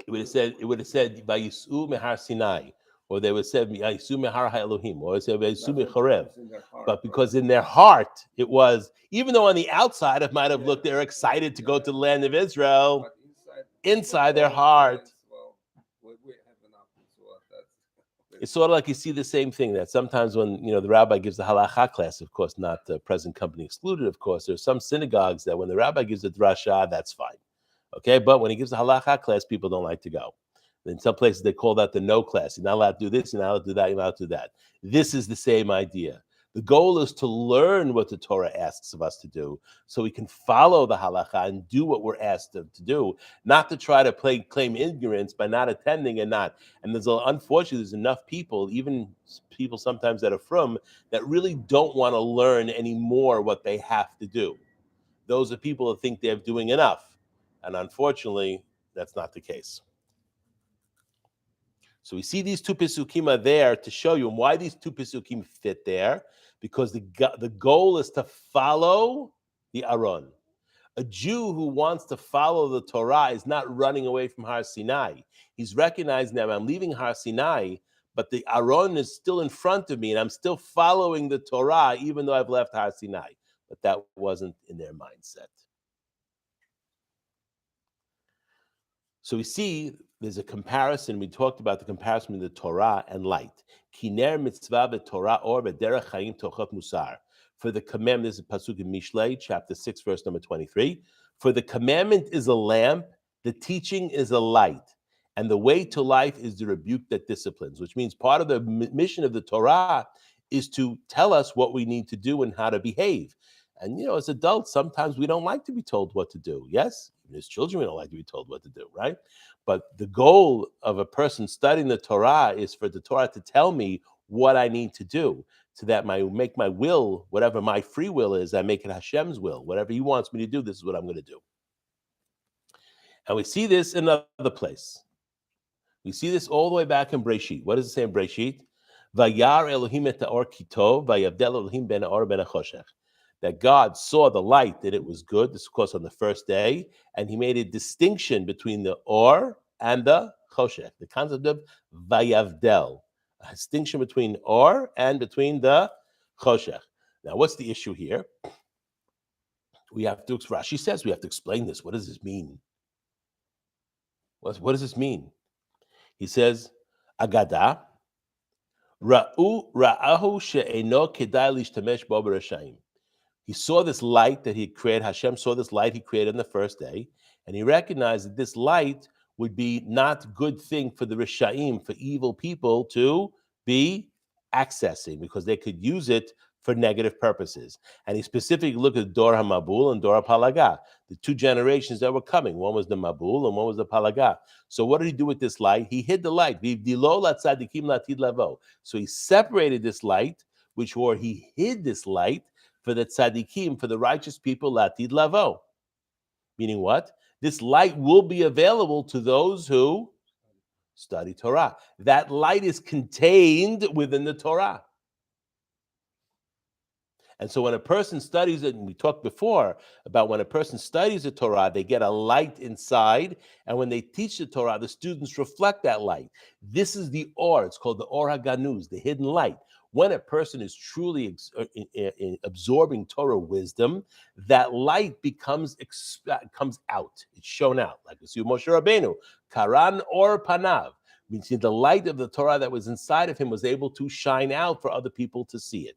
It would have said, Vayisu mehar Sinai. Or they would say, Vayisu mehar ha'Elohim. Or it said, Vayisu mechorev. But because in their heart, it was, even though on the outside it might have looked, they're excited to go to the land of Israel, inside their heart, it's sort of like you see the same thing that sometimes when, you know, the rabbi gives the halacha class, of course, not the present company excluded, of course, there's some synagogues that when the rabbi gives a drasha, that's fine. Okay, but when he gives a halacha class, people don't like to go. In some places, they call that the no class. You're not allowed to do this, you're not allowed to do that, you're not allowed to do that. This is the same idea. The goal is to learn what the Torah asks of us to do so we can follow the halacha and do what we're asked to do, not to try to claim ignorance by not attending and not. And unfortunately, there's enough people, even people sometimes that are from, that really don't want to learn anymore what they have to do. Those are people that think they're doing enough. And unfortunately, that's not the case. So we see these two Pisuchim are there to show you why these two Pisuchim fit there, because the goal is to follow the Aaron. A Jew who wants to follow the Torah is not running away from Har Sinai. He's recognizing that I'm leaving Har Sinai, but the Aaron is still in front of me, and I'm still following the Torah, even though I've left Har Sinai. But that wasn't in their mindset. So we see there's a comparison. We talked about the comparison between the Torah and light. Kiner mitzvah b'Torah or b'derech chayim tochot musar. For the commandment, this is Pasuk in Mishlei, chapter 6, verse number 23. For the commandment is a lamp, the teaching is a light, and the way to life is the rebuke that disciplines, which means part of the mission of the Torah is to tell us what we need to do and how to behave. And, you know, as adults, sometimes we don't like to be told what to do. Yes? Even as children, we don't like to be told what to do, right? But the goal of a person studying the Torah is for the Torah to tell me what I need to do, so that I make my will, whatever my free will is, I make it Hashem's will. Whatever he wants me to do, this is what I'm going to do. And we see this in another place. We see this all the way back in Breshit. What does it say in Breshit? Vayar Elohim et ha'or ki tov, vayavdel Elohim ben ha'or ben ha'choshech. That God saw the light, that it was good. This, of course, on the first day. And he made a distinction between the or and the choshech. The concept of vayavdel. A distinction between or and between the choshech. Now, what's the issue here? We have to, Rashi says we have to explain this. What does this mean? What does this mean? He says, Agada, Ra'ahu she'eno kedai lishtamesh bo b'rashayim. He saw this light that he created. Hashem saw this light he created on the first day, and he recognized that this light would be not good thing for the Rishaim, for evil people to be accessing, because they could use it for negative purposes. And he specifically looked at Dor HaMabul and Dor HaPalaga, the two generations that were coming. One was the Mabul and one was the Palaga. So what did he do with this light? He hid the light. So he separated this light, he hid this light for the tzaddikim, for the righteous people, latid lavo. Meaning what? This light will be available to those who study Torah. That light is contained within the Torah. And so when a person studies it, and we talked before about when a person studies the Torah, they get a light inside, and when they teach the Torah, the students reflect that light. This is the or. It's called the or haganuz, the hidden light. When a person is truly absorbing Torah wisdom, that light comes out. It's shown out. Like we see with Moshe Rabbeinu, Karan or Panav. Means the light of the Torah that was inside of him was able to shine out for other people to see it.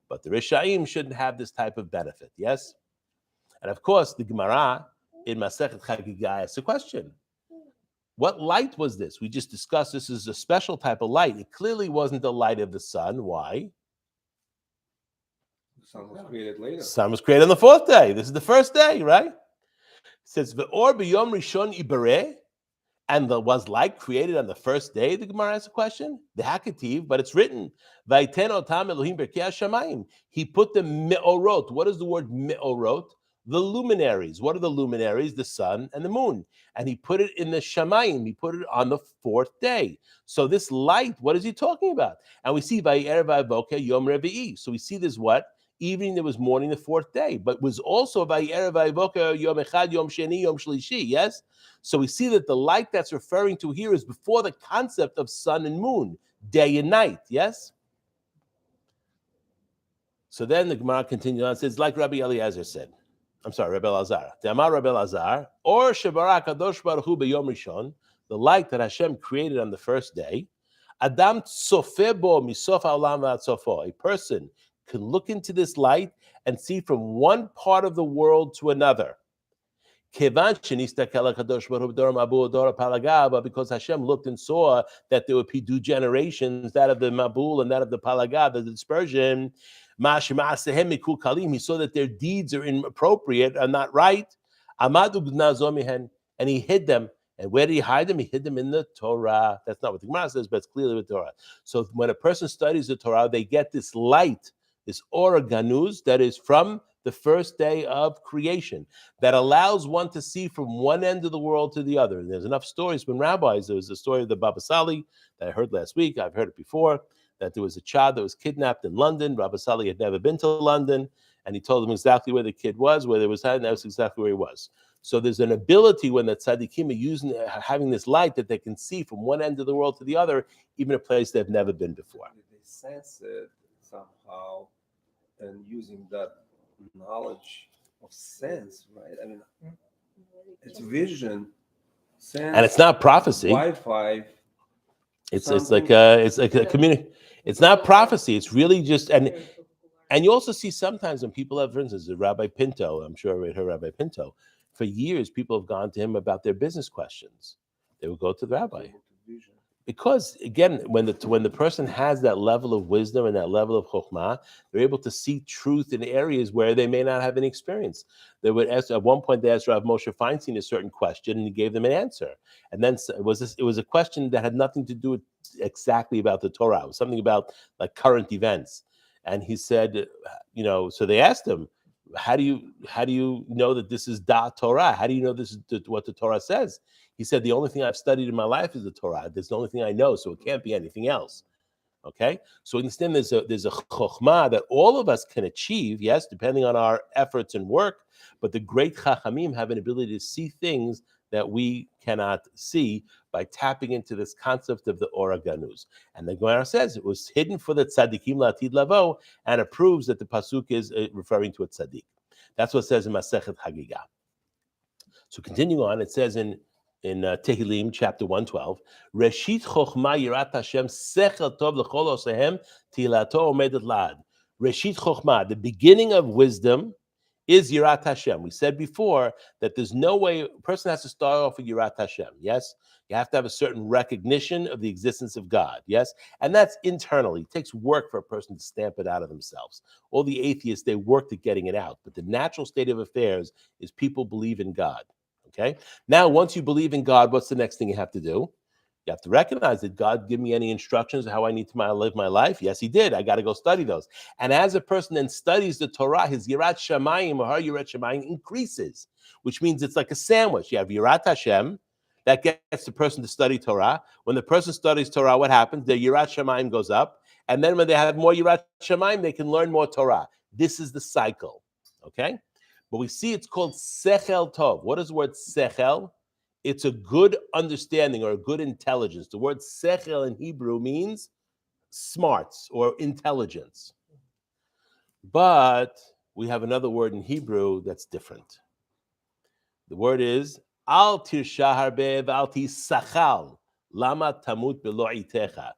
But the Rishaim shouldn't have this type of benefit, yes? And of course, the Gemara in Masechet Chagigah asks a question. What light was this? We just discussed this is a special type of light. It clearly wasn't the light of the sun. Why? The sun was created later. The sun was created on the fourth day. This is the first day, right? It says, Ve'or b'yom rishon ibareh, and there was light created on the first day. The Gemara asks a question. The Hakativ, but it's written. Vayten otam Elohim berkei hashamayim. He put the me'orot. What is the word me'orot? The luminaries. What are the luminaries? The sun and the moon. And he put it in the shamayim. He put it on the fourth day. So this light, what is he talking about? And we see Vayer vayvoke yom revi'i. So we see this what? Evening, there was morning, the fourth day. But was also Vayer vayvoke yom echad yom sheni yom shlishi. Yes? So we see that the light that's referring to here is before the concept of sun and moon, day and night. Yes? So then the Gemara continues on. It says, like Rabbi Eliezer said. I'm sorry, Rabbi Elazar. De'amar Rabbi Elazar, or shebara kadosh baruch hu b'yom rishon, the light that Hashem created on the first day. Adam tzofeh bo misof ha'olam v'ad sofo. A person can look into this light and see from one part of the world to another. Kevan shenistakel hakadosh baruch hu b'dor mabul dor palaga, but because Hashem looked and saw that there would be two generations, that of the Mabul and that of the Palaga, the dispersion. He saw that their deeds are inappropriate, are not right. And he hid them. And where did he hide them? He hid them in the Torah. That's not what the Gemara says, but it's clearly with Torah. So when a person studies the Torah, they get this light, this Or Ganuz that is from the first day of creation, that allows one to see from one end of the world to the other. And there's enough stories from rabbis. There was the story of the Baba Sali that I heard last week. I've heard it before. That there was a child that was kidnapped in London. Rabbi Sali had never been to London, and he told him exactly where the kid was, where there was hiding, that was exactly where he was. So there's an ability when the tzaddikim are having this light that they can see from one end of the world to the other, even a place they've never been before. They sense it somehow, and using that knowledge of sense, right? I mean, it's vision, sense, And it's not prophecy. Wi-Fi. It's like a community. It's not prophecy. It's really just and you also see sometimes when people have, for instance, Rabbi Pinto. I'm sure I heard Rabbi Pinto. For years, people have gone to him about their business questions. They would go to the rabbi because, again, when the person has that level of wisdom and that level of chokhmah, they're able to see truth in areas where they may not have any experience. They would ask at one point. They asked Rav Moshe Feinstein a certain question, and he gave them an answer. And then it was a question that had nothing to do with exactly about the Torah. It was something about like current events. And he said, so they asked him, how do you know that this is da Torah? How do you know this is what the Torah says? He said, the only thing I've studied in my life is the Torah. That's the only thing I know, so it can't be anything else. Okay, so understand there's a chokhmah that all of us can achieve, yes, depending on our efforts and work. But the great chachamim have an ability to see things that we cannot see by tapping into this concept of the Ora Ganuz. And the Gemara says it was hidden for the tzaddikim la'atid lavo, and it proves that the pasuk is referring to a tzaddik. That's what it says in Masechet Hagigah. So continuing on, it says in Tehillim chapter 112, Reshit Chochma Yirat Hashem Sechel Tov L'chol Osehem Tilato Omedet Lad. Reshit Chochma, the beginning of wisdom, is Yirat Hashem. We said before that there's no way a person has to start off with Yirat Hashem. Yes, you have to have a certain recognition of the existence of God. Yes, and that's internally. It takes work for a person to stamp it out of themselves. All the atheists, they worked at getting it out, but the natural state of affairs is people believe in God. Okay. Now, once you believe in God, what's the next thing you have to do? You have to recognize that God give me any instructions how I need to live my life. Yes, he did. I got to go study those. And as a person then studies the Torah, his Yirat Shamayim or her Yirat Shamayim increases, which means it's like a sandwich. You have Yirat Hashem, that gets the person to study Torah. When the person studies Torah, what happens? Their Yirat Shamayim goes up. And then when they have more Yirat Shamayim, they can learn more Torah. This is the cycle. Okay? But we see it's called Sechel Tov. What is the word Sechel? It's a good understanding or a good intelligence. The word Sechel in Hebrew means smarts or intelligence. But we have another word in Hebrew that's different. The word is Al Tirsha Harbe V'al Tisachal Lama Tamut B'lo Itecha.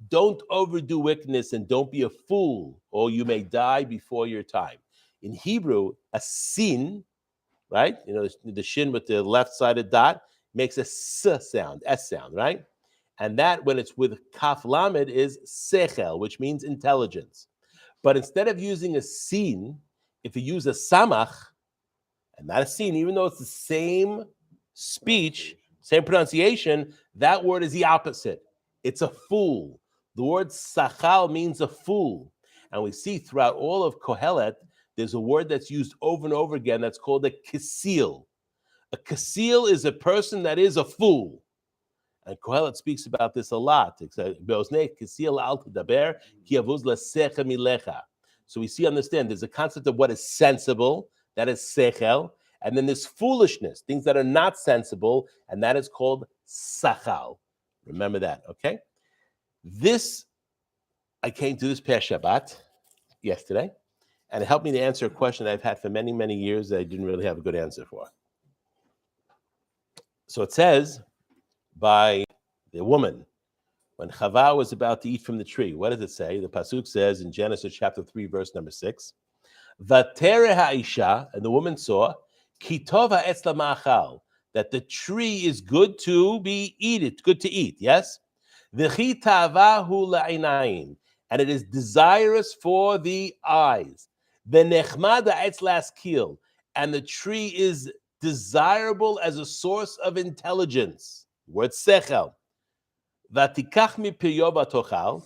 Don't overdo wickedness and don't be a fool, or you may die before your time. In Hebrew, a sin, right? You know, the shin with the left-sided dot makes a s sound, s sound, right? And that, when it's with kaf lamed, is sechel, which means intelligence. But instead of using a sin, if you use a samach, and not a sin, even though it's the same speech, same pronunciation, that word is the opposite. It's a fool. The word sachal means a fool. And we see throughout all of Kohelet, there's a word that's used over and over again that's called a Kissile. A Kissile is a person that is a fool. And Kohelet speaks about this a lot. So we see, understand, there's a concept of what is sensible, that is sechel, and then there's foolishness, things that are not sensible, and that is called sachal. Remember that, okay? I came to this past Shabbat yesterday, and it helped me to answer a question I've had for many, many years that I didn't really have a good answer for. So it says, by the woman, when Chava was about to eat from the tree, what does it say? The Pasuk says in Genesis chapter 3, verse number 6, Vatere ha'isha, and the woman saw, Ki tov ha'etz lama'achal, that the tree is good to be eaten, good to eat, yes? V'chi ta'avahu la'inayim, and it is desirous for the eyes. V'nechmad ha'etz laskil, and the tree is desirable as a source of intelligence. Word sechel. Vatikach mipiryo v'tochal,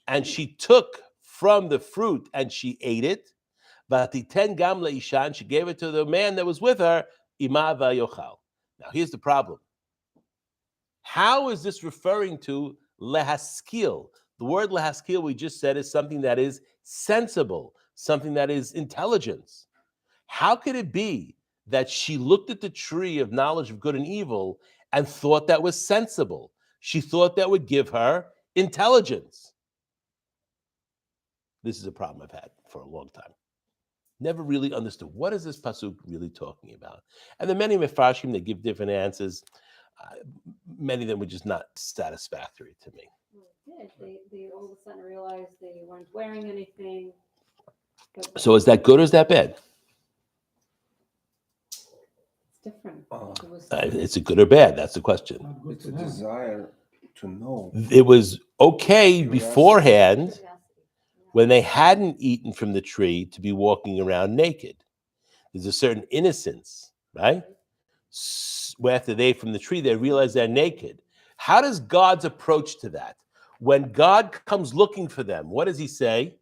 and she took from the fruit and she ate it. Vatiten gam leisha, and she gave it to the man that was with her. Ima v'yochal. Now here's the problem. How is this referring to lehaskil? The word lehaskil we just said is something that is sensible, something that is intelligence. How could it be that she looked at the tree of knowledge of good and evil and thought that was sensible? She thought that would give her intelligence. This is a problem I've had for a long time. Never really understood, what is this pasuk really talking about? And the many mefarshim, they give different answers. Many of them were just not satisfactory to me. Yeah, they all of a sudden realized they weren't wearing anything. So is that good or is that bad? It's different. It was It's a good or bad, that's the question. It's a desire to know. It was okay beforehand, curiosity. when they hadn't eaten from the tree, to be walking around naked. There's a certain innocence, right? After they ate from the tree, they realize they're naked. How does God's approach to that? When God comes looking for them, what does he say?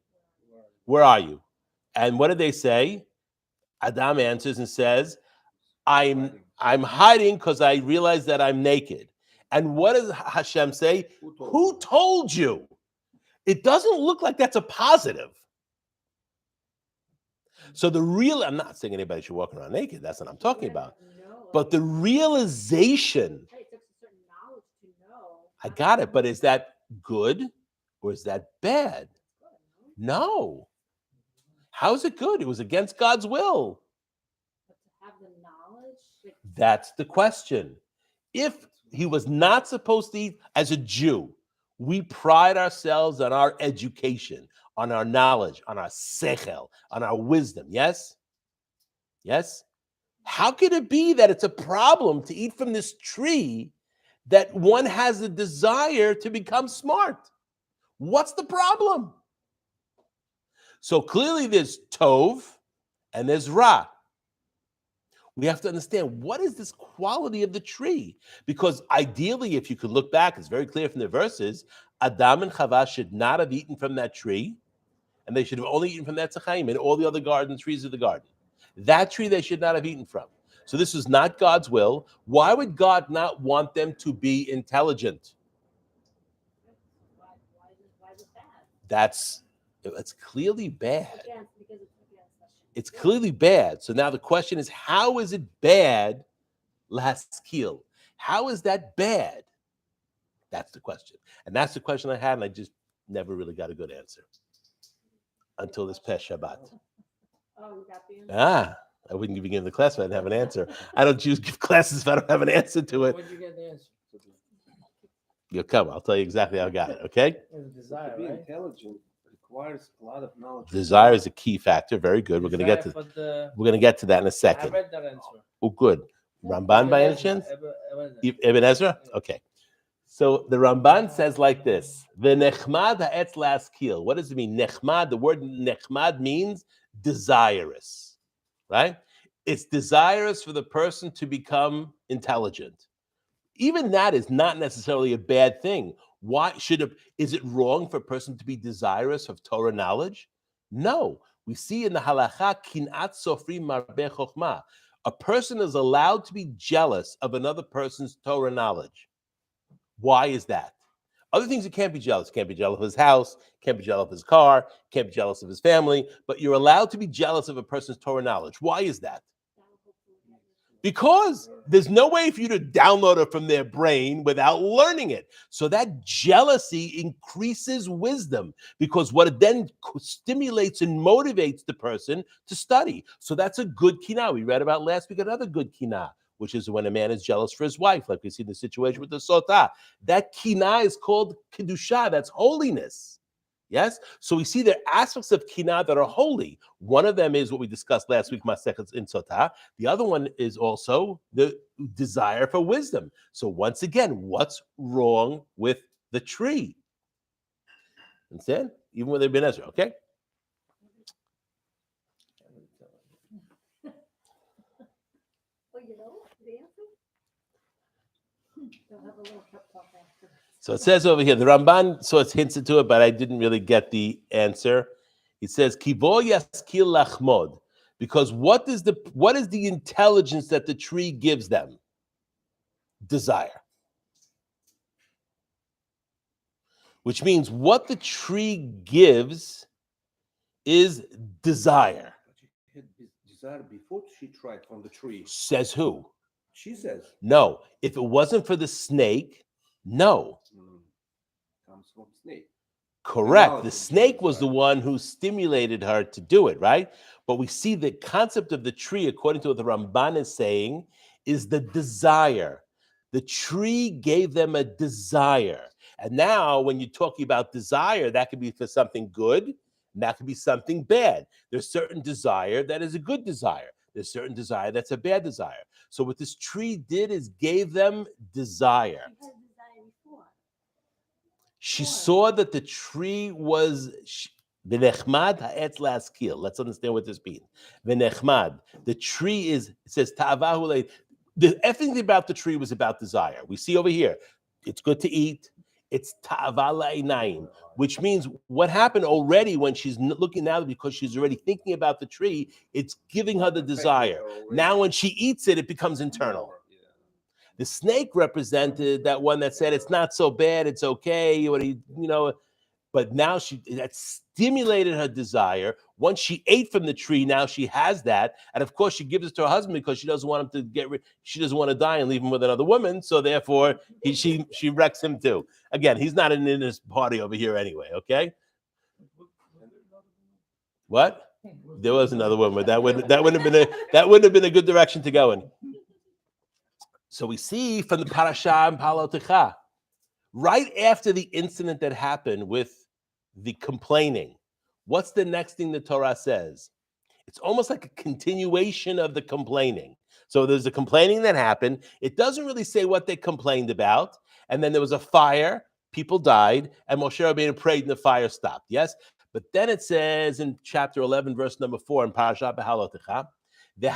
Where are you? And what did they say? Adam answers and says, I'm hiding because I realize that I'm naked. And what does Hashem say? Who told you? It doesn't look like that's a positive. So I'm not saying anybody should walk around naked. That's what I'm talking about. No, But the realization, Right, it takes a certain knowledge to know. I got it, but is that good or is that bad? No. How is it good? It was against God's will. But to have the knowledge, like, That's the question. If he was not supposed to eat, as a Jew, we pride ourselves on our education, on our knowledge, on our sechel, on our wisdom. Yes? Yes? How could it be that it's a problem to eat from this tree that one has a desire to become smart? What's the problem? So clearly there's tov and there's ra. We have to understand, what is this quality of the tree? Because ideally, if you could look back, it's very clear from the verses, Adam and Chava should not have eaten from that tree, and they should have only eaten from that tzachayim and all the other garden trees of the garden. That tree they should not have eaten from. So this was not God's will. Why would God not want them to be intelligent? why is it bad? It's clearly bad. Because it's against Hashem. It's clearly bad. So now the question is, how is it bad, laskil? How is that bad? That's the question. And that's the question I had, and I just never really got a good answer until this past Shabbat. Oh, you got the answer? I wouldn't begin the class if I didn't have an answer. I don't choose give classes if I don't have an answer to it. Where'd you get the answer? You'll come. I'll tell you exactly how I got it, okay? It's a To desire, be right? intelligent requires a lot of knowledge. Desire is a key factor. Very good. We're going to get Desire to for the- we're going to get to that in a I second. read that answer. Oh, good. Ramban by any chance? Ibn Ezra? Okay. So the Ramban says like this: "V'nechmad ha'etz laskil." What does it mean? Nechmad. The word nechmad means desirous, right? It's desirous for the person to become intelligent. Even that is not necessarily a bad thing. Why is it wrong for a person to be desirous of Torah knowledge? No. We see in the halacha, kinat sofri marbeh chokhmah. A person is allowed to be jealous of another person's Torah knowledge. Why is that? Other things you can't be jealous. Can't be jealous of his house, can't be jealous of his car, can't be jealous of his family, but you're allowed to be jealous of a person's Torah knowledge. Why is that? Because there's no way for you to download it from their brain without learning it. So that jealousy increases wisdom, because what it then stimulates and motivates the person to study. So that's a good kinah. We read about last week another good kinah, which is when a man is jealous for his wife, like we see the situation with the sotah. That kinah is called kedusha. That's holiness. Yes? So we see there are aspects of kinah that are holy. One of them is what we discussed last week, Masechet in Sotah. The other one is also the desire for wisdom. So once again, what's wrong with the tree? Understand? Even with Ibn Ezra, okay? Well, you know the answer? They'll have a little pep talk after. So it says over here, the Ramban, so it hints into it, but I didn't really get the answer. It says, Kivo yaskil lachmod, because what is the intelligence that the tree gives them? Desire. Which means what the tree gives is desire. But she had desire before she tried from the tree. Says who? She says. No. If it wasn't for the snake, no. Comes from snake. Correct. The snake was the one who stimulated her to do it, right? But we see the concept of the tree, according to what the Ramban is saying, is the desire. The tree gave them a desire. And now when you're talking about desire, that could be for something good, and that could be something bad. There's certain desire that is a good desire. There's certain desire that's a bad desire. So what this tree did is gave them desire. She saw that the tree was v'nechmad ha'etz laskil. Let's understand what this means. V'nechmad. The tree is, it says ta'avahu le. Everything about the tree was about desire. We see over here, it's good to eat. It's ta'ava la'inayim, which means what happened already when she's looking now, because she's already thinking about the tree, it's giving her the desire. Now when she eats it, it becomes internal. The snake represented that one that said, it's not so bad, it's okay. But now that stimulated her desire. Once she ate from the tree, now she has that. And of course, she gives it to her husband because she doesn't want him to get rid. She doesn't want to die and leave him with another woman. So therefore, she wrecks him too. Again, he's not in this party over here anyway. Okay. What? There was another woman. That wouldn't have been a good direction to go in. So we see from the Parashat and Palotecha, right after the incident that happened with the complaining, what's the next thing the Torah says? It's almost like a continuation of the complaining. So there's a complaining that happened. It doesn't really say what they complained about. And then there was a fire, people died, and Moshe Rabbeinu prayed and the fire stopped. Yes? But then it says in chapter 11, verse number 4 in Parashat Behalotecha, the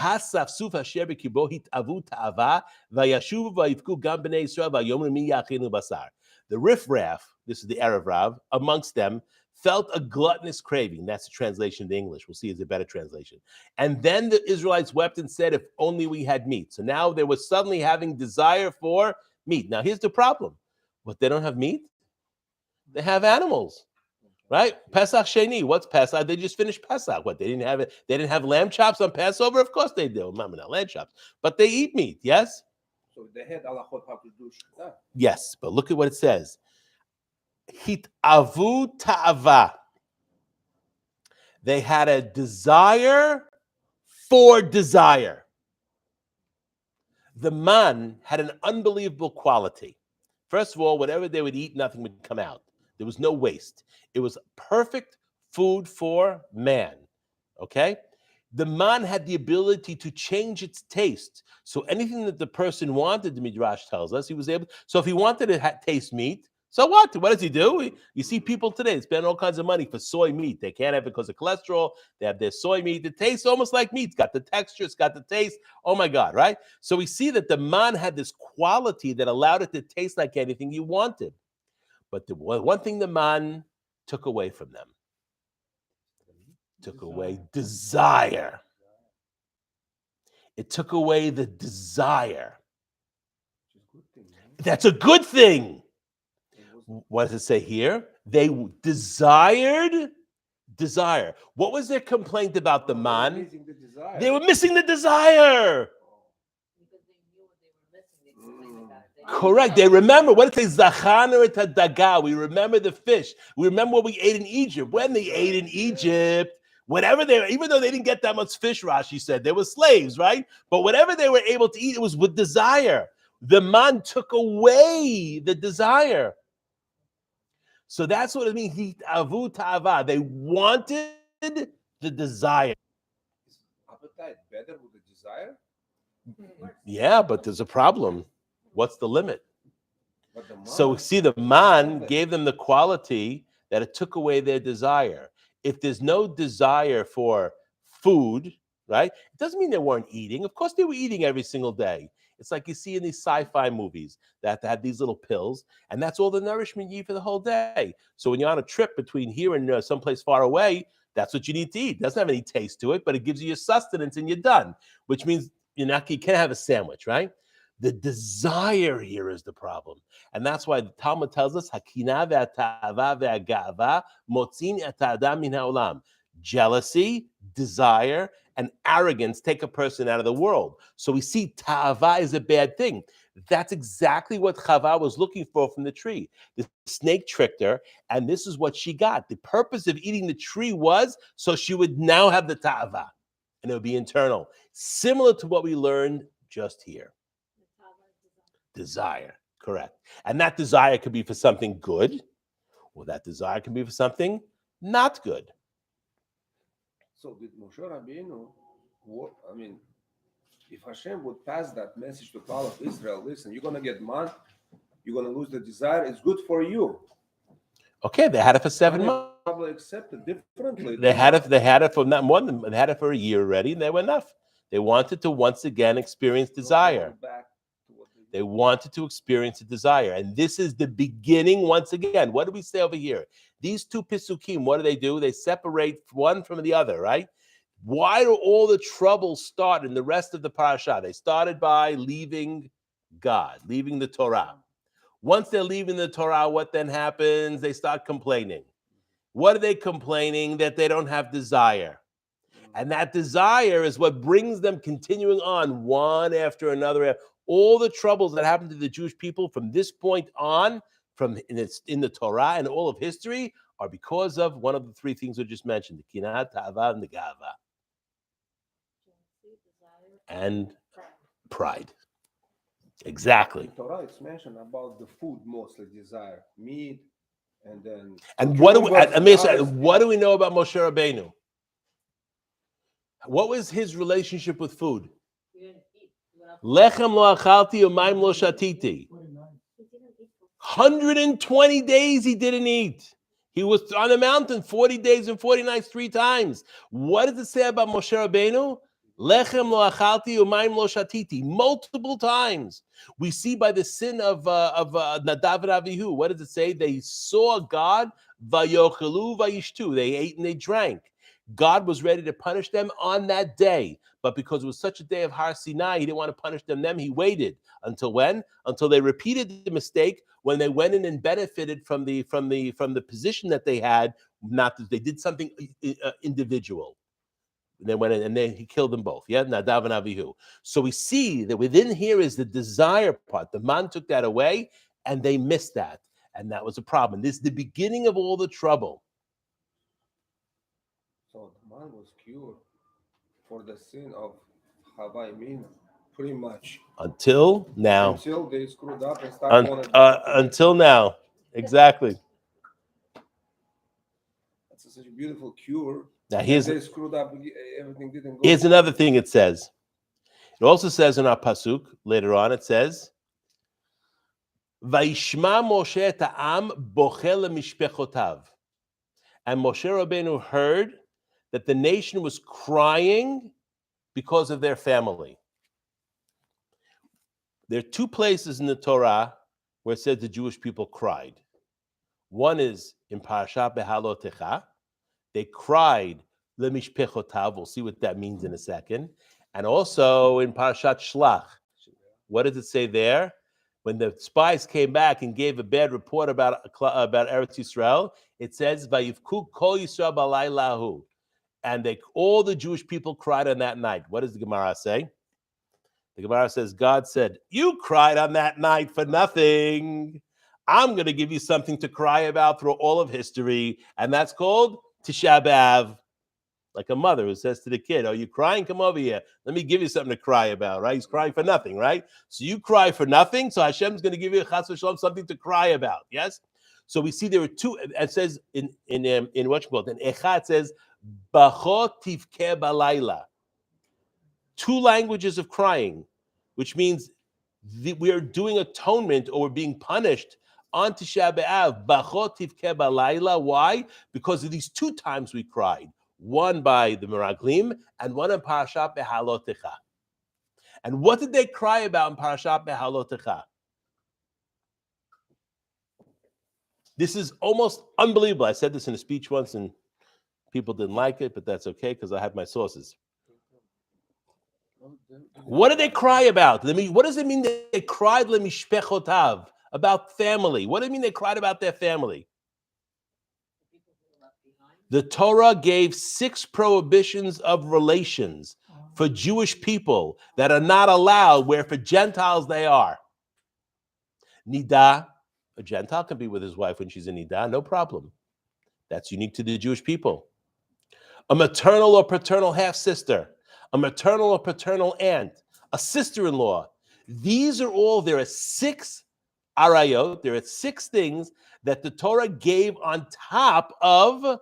riffraff, this is the Erev Rav, amongst them felt a gluttonous craving. That's the translation to English. We'll see it's a better translation. And then the Israelites wept and said, if only we had meat. So now they were suddenly having desire for meat. Now here's the problem. What, they don't have meat? They have animals. Right? Pesach Sheni. What's Pesach? They just finished Pesach. What? They didn't have it. They didn't have lamb chops on Passover? Of course they do. Remember, not lamb chops. But they eat meat, yes? So they had halachot how to do shita. Yes, but look at what it says. Hitavu ta'ava. They had a desire for desire. The man had an unbelievable quality. First of all, whatever they would eat, nothing would come out. There was no waste. It was perfect food for man, okay? The man had the ability to change its taste. So anything that the person wanted, the Midrash tells us, he was able. So if he wanted to taste meat, so what? What does he do? You see people today spend all kinds of money for soy meat. They can't have it because of cholesterol. They have their soy meat. It tastes almost like meat. It's got the texture. It's got the taste. Oh, my God, right? So we see that the man had this quality that allowed it to taste like anything you wanted. But the one thing the man took away from them, took away desire. It took away the desire. That's a good thing. What does it say here? They desired desire. What was their complaint about the man? They were missing the desire. Correct. They remember what it says, Zachan et daga. We remember the fish. We remember what we ate in Egypt. When they ate in Egypt, whatever they were, even though they didn't get that much fish, Rashi said, they were slaves, right? But whatever they were able to eat, it was with desire. The man took away the desire. So that's what it means. Avu ta'ava. They wanted the desire. Is appetite better with the desire? Yeah, but there's a problem. What's the limit? So see, the man gave them the quality that it took away their desire. If there's no desire for food, right? It doesn't mean they weren't eating. Of course, they were eating every single day. It's like you see in these sci-fi movies that have these little pills, and that's all the nourishment you eat for the whole day. So when you're on a trip between here and someplace far away, that's what you need to eat. It doesn't have any taste to it, but it gives you your sustenance and you're done, which means you can't have a sandwich, right? The desire here is the problem. And that's why the Talmud tells us, Hakina ve'atava ve'agava motzin et ha'adam min ha'olam. Jealousy, desire, and arrogance take a person out of the world. So we see ta'ava is a bad thing. That's exactly what Chava was looking for from the tree. The snake tricked her, and this is what she got. The purpose of eating the tree was so she would now have the ta'ava, and it would be internal. Similar to what we learned just here. Desire, correct. And that desire could be for something good, or that desire can be for something not good. So did Moshe Rabbeinu, if Hashem would pass that message to all of Israel, listen, you're going to get mad, you're going to lose the desire, it's good for you. Okay, they had it for 7 months. Probably accepted differently. They had it for not more than, they had it for a year already, and they were enough. They wanted to once again experience desire. They wanted to experience a desire. And this is the beginning once again. What do we say over here? These two Pisuchim, what do? They separate one from the other, right? Why do all the troubles start in the rest of the Parashat? They started by leaving God, leaving the Torah. Once they're leaving the Torah, what then happens? They start complaining. What are they complaining? That they don't have desire. And that desire is what brings them continuing on one after another. All the troubles that happened to the Jewish people from this point on, in the Torah and all of history, are because of one of the three things we just mentioned: the kinah, ta'ava, and the gava, and pride. Exactly. In Torah, it's mentioned about the food mostly desire, meat, and then. And what do we know about Moshe Rabbeinu? What was his relationship with food? Lechem lo achalti umayim lo shatiti. 120 days he didn't eat. He was on the mountain 40 days and 40 nights 3 times. What does it say about Moshe Rabbeinu? Lechem lo achalti umayim lo shatiti. Multiple times. We see by the sin of Nadav and Avihu. What does it say? They saw God, vayochelu vayishtu. They ate and they drank. God was ready to punish them on that day, but because it was such a day of Har Sinai, he didn't want to punish them. He waited until when? Until they repeated the mistake when they went in and benefited from the position that they had. Not that they did something individual. They went in and he killed them both. Yeah, Nadav and Avihu. So we see that within here is the desire part. The man took that away, and they missed that, and that was a problem. This is the beginning of all the trouble. So the man was cured for the sin of Hava Imina, pretty much. Until now. Until they screwed up and started until now. Exactly. That's such a beautiful cure. Now they screwed up, everything didn't go. Here's another thing it says. It also says in our pasuk, later on, it says, Vayishma Moshe ta'am bochel mishpechotav. And Moshe Rabbeinu heard that the nation was crying because of their family. There are 2 places in the Torah where it said the Jewish people cried. One is in Parashat Behalotecha. They cried lemishpechotav. We'll see what that means in a second. And also in Parashat Shlach. What does it say there? When the spies came back and gave a bad report about Eretz Yisrael, it says, Vayivku kol Yisrael b'laylahu. And all the Jewish people cried on that night. What does the Gemara say? The Gemara says, God said, you cried on that night for nothing. I'm going to give you something to cry about through all of history, and that's called Tisha B'Av. Like a mother who says to the kid, oh, you crying? Come over here. Let me give you something to cry about, right? He's crying for nothing, right? So you cry for nothing, so Hashem's going to give you chas v'shalom something to cry about, yes? So we see there are 2, it says in what's called, in Echa, it says, Bachot tivke balayla. 2 languages of crying, which means we are doing atonement or we're being punished on Tisha B'Av. Bachot tivke balayla. Why? Because of these 2 times we cried. One by the Meraglim and one in Parashat Behalotecha. And what did they cry about in Parashat Behalotecha? This is almost unbelievable. I said this in a speech once and people didn't like it, but that's okay because I have my sources. What did they cry about? What does it mean that they cried lemishpechotav, about family? What do you mean they cried about their family? The Torah gave 6 prohibitions of relations for Jewish people that are not allowed, where for Gentiles they are. Nidah, a Gentile can be with his wife when she's in Nidah, no problem. That's unique to the Jewish people. A maternal or paternal half-sister, a maternal or paternal aunt, a sister-in-law. There are 6 arayot, there are 6 things that the Torah gave on top of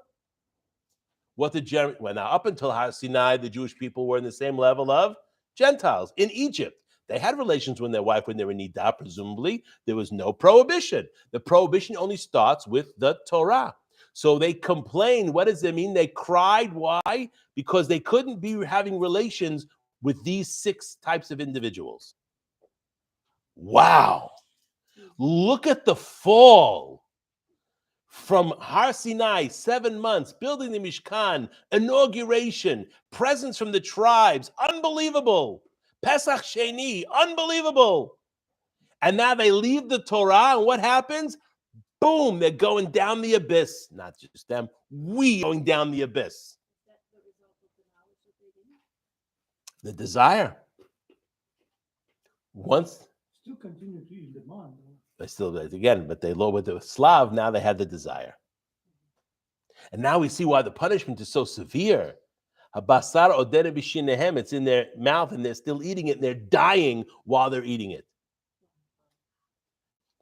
what now up until Har Sinai, the Jewish people were in the same level of Gentiles. In Egypt, they had relations with their wife when they were in Nidah, presumably. There was no prohibition. The prohibition only starts with the Torah. So they complained. What does it mean? They cried. Why? Because they couldn't be having relations with these 6 types of individuals. Wow. Look at the fall. From Har Sinai, 7 months, building the Mishkan, inauguration, presents from the tribes, unbelievable. Pesach Sheni, unbelievable. And now they leave the Torah, and what happens? boom, they're going down the abyss. Not just them, we going down the abyss. The desire. Once Still continue to use the man. they still again, but they lowered the Slav. Now they had the desire, and now we see why the punishment is so severe. Habasar odere b'shinehem. It's in their mouth, and they're still eating it. And they're dying while they're eating it,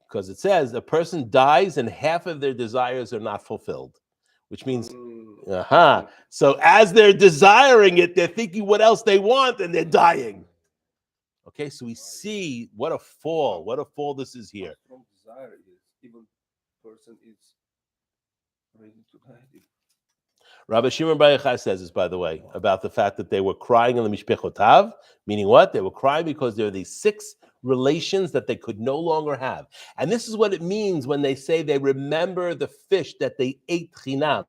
because it says a person dies, and half of their desires are not fulfilled, which means, So as they're desiring it, they're thinking what else they want, and they're dying. Okay, so we see what a fall this is here. From desire is even person is ready to die. Rabbi Shimon Bar Yochai says this, by the way, about the fact that they were crying in the mishpechotav, meaning what? They were crying because there are these 6 relations that they could no longer have. And this is what it means when they say they remember the fish that they ate chinam.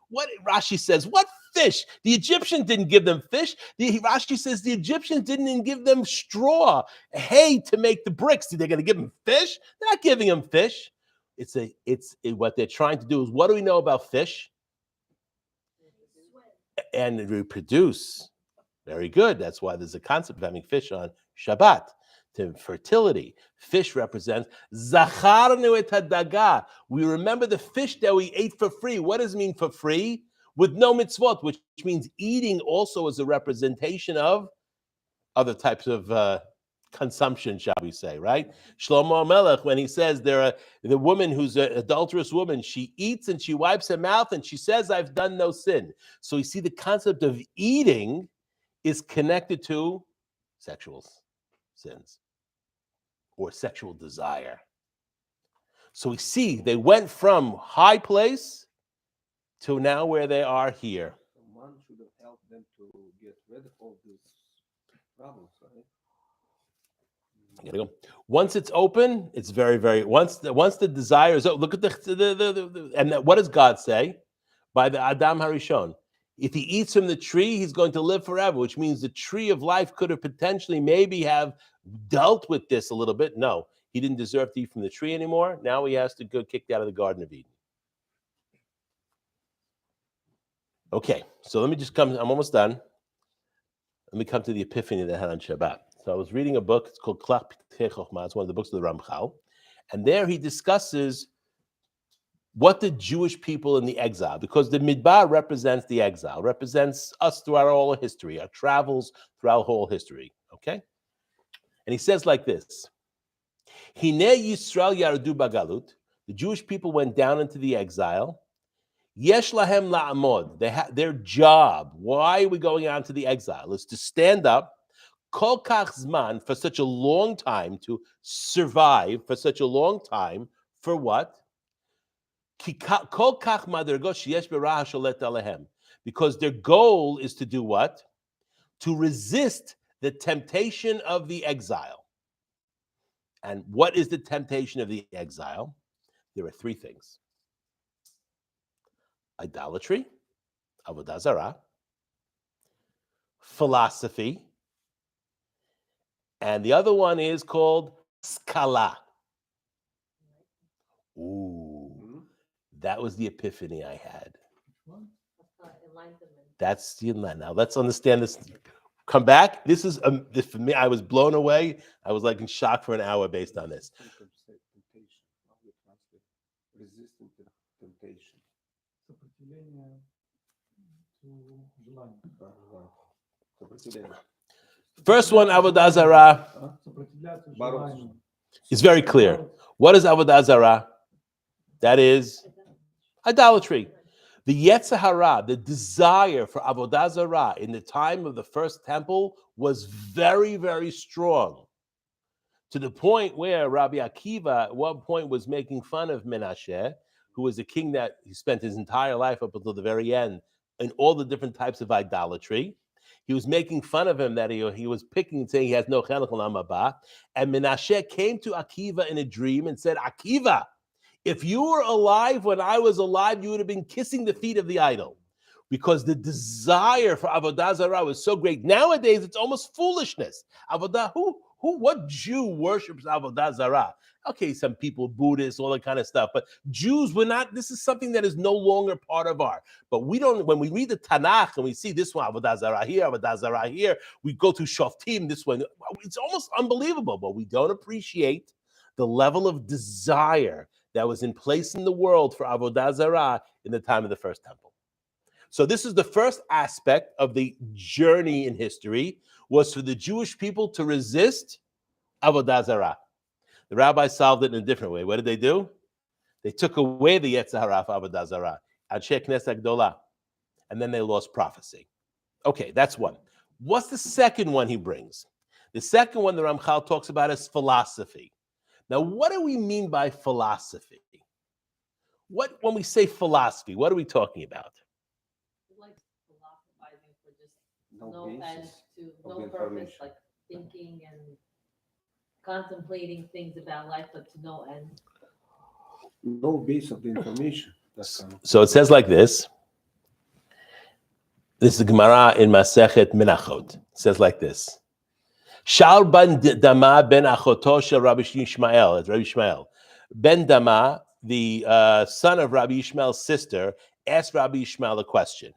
What Rashi says, what fish? The Egyptian didn't give them fish. Rashi says the Egyptians didn't even give them straw, hay to make the bricks. They're going to give them fish? They're not giving them fish. What they're trying to do is, what do we know about fish? And reproduce. Very good. That's why there's a concept of having fish on Shabbat. To fertility. Fish represents Zacharnu et hadaga. We remember the fish that we ate for free. What does it mean for free? With no mitzvot, which means eating also is a representation of other types of consumption, shall we say, right? Shlomo Melech, when he says the woman who's an adulterous woman, she eats and she wipes her mouth and she says, I've done no sin. So we see the concept of eating is connected to sexual sins or sexual desire. So we see they went from high place to now where they are here. Someone should have helped them to get rid of all these problems, right? You gotta go. Once it's open, it's very, very. Once the desire is open, look at the and what does God say? By the Adam Harishon, if he eats from the tree, he's going to live forever, which means the tree of life could have potentially maybe have dealt with this a little bit. No, he didn't deserve to eat from the tree anymore. Now he has to go kicked out of the Garden of Eden. Okay, so let me just come. I'm almost done. Let me come to the epiphany that I had on Shabbat. So I was reading a book. It's called Klach P'tei Chochmah. It's one of the books of the Ramchal, and there he discusses what the Jewish people in the exile, because the Midbar represents the exile, represents us throughout our whole history, our travels throughout our whole history. Okay, and he says like this: Hine Yisrael yardu bagalut. The Jewish people went down into the exile. Yesh lahem la'amod. Their job. Why are we going on to the exile? Is to stand up. Kol kach zman, for such a long time, to survive for such a long time. For what? Kol kach madergot sheyesh berah sholet alehem. Because their goal is to do what? To resist the temptation of the exile. And what is the temptation of the exile? There are 3 things. Idolatry, avodah zarah, philosophy, and the other one is called skala. Ooh, that was the epiphany I had. Enlightenment. That's the enlightenment. Now let's understand this. Come back. This is this for me. I was blown away. I was like in shock for an hour based on this. Resistant to temptation. First one, avodah zarah, is very clear. What is avodah zarah? That is idolatry. The Yetzer Hara, the desire for avodah zarah in the time of the first temple was very, very strong, to the point where Rabbi Akiva at one point was making fun of Menashe, who was a king that he spent his entire life up until the very end in all the different types of idolatry. He was making fun of him that he was picking and saying he has no chelik olam haba. And Menashe came to Akiva in a dream and said, Akiva, if you were alive when I was alive, you would have been kissing the feet of the idol. because the desire for avodah zarah was so great. Nowadays, it's almost foolishness. What Jew worships avodah zarah? Okay, some people, Buddhists, all that kind of stuff, but Jews, this is something that is no longer part of but we don't, when we read the Tanakh and we see this one, avodah zarah here, we go to Shoftim, this one, it's almost unbelievable, but we don't appreciate the level of desire that was in place in the world for avodah zarah in the time of the first temple. So this is the first aspect of the journey in history, was for the Jewish people to resist avodah zarah. The rabbis solved it in a different way. What did they do? They took away the Yetzer Hara for avodah zarah, Anshe Knesset Gdolah, and then they lost prophecy. Okay, that's one. What's the second one he brings? The second one the Ramchal talks about is philosophy. Now, what do we mean by philosophy? When we say philosophy, what are we talking about? Like philosophizing for just No no end basis to of no the purpose, information. like thinking and contemplating things about life, but to no end. No base of the information. That's kind of So it says like this. This is the Gemara in Masechet Menachot. It says like this. Shal ben Dama ben Achoto shel Rabbi Yishmael. It's Rabbi Yishmael. Ben Dama, the son of Rabbi Yishmael's sister, asked Rabbi Yishmael a question.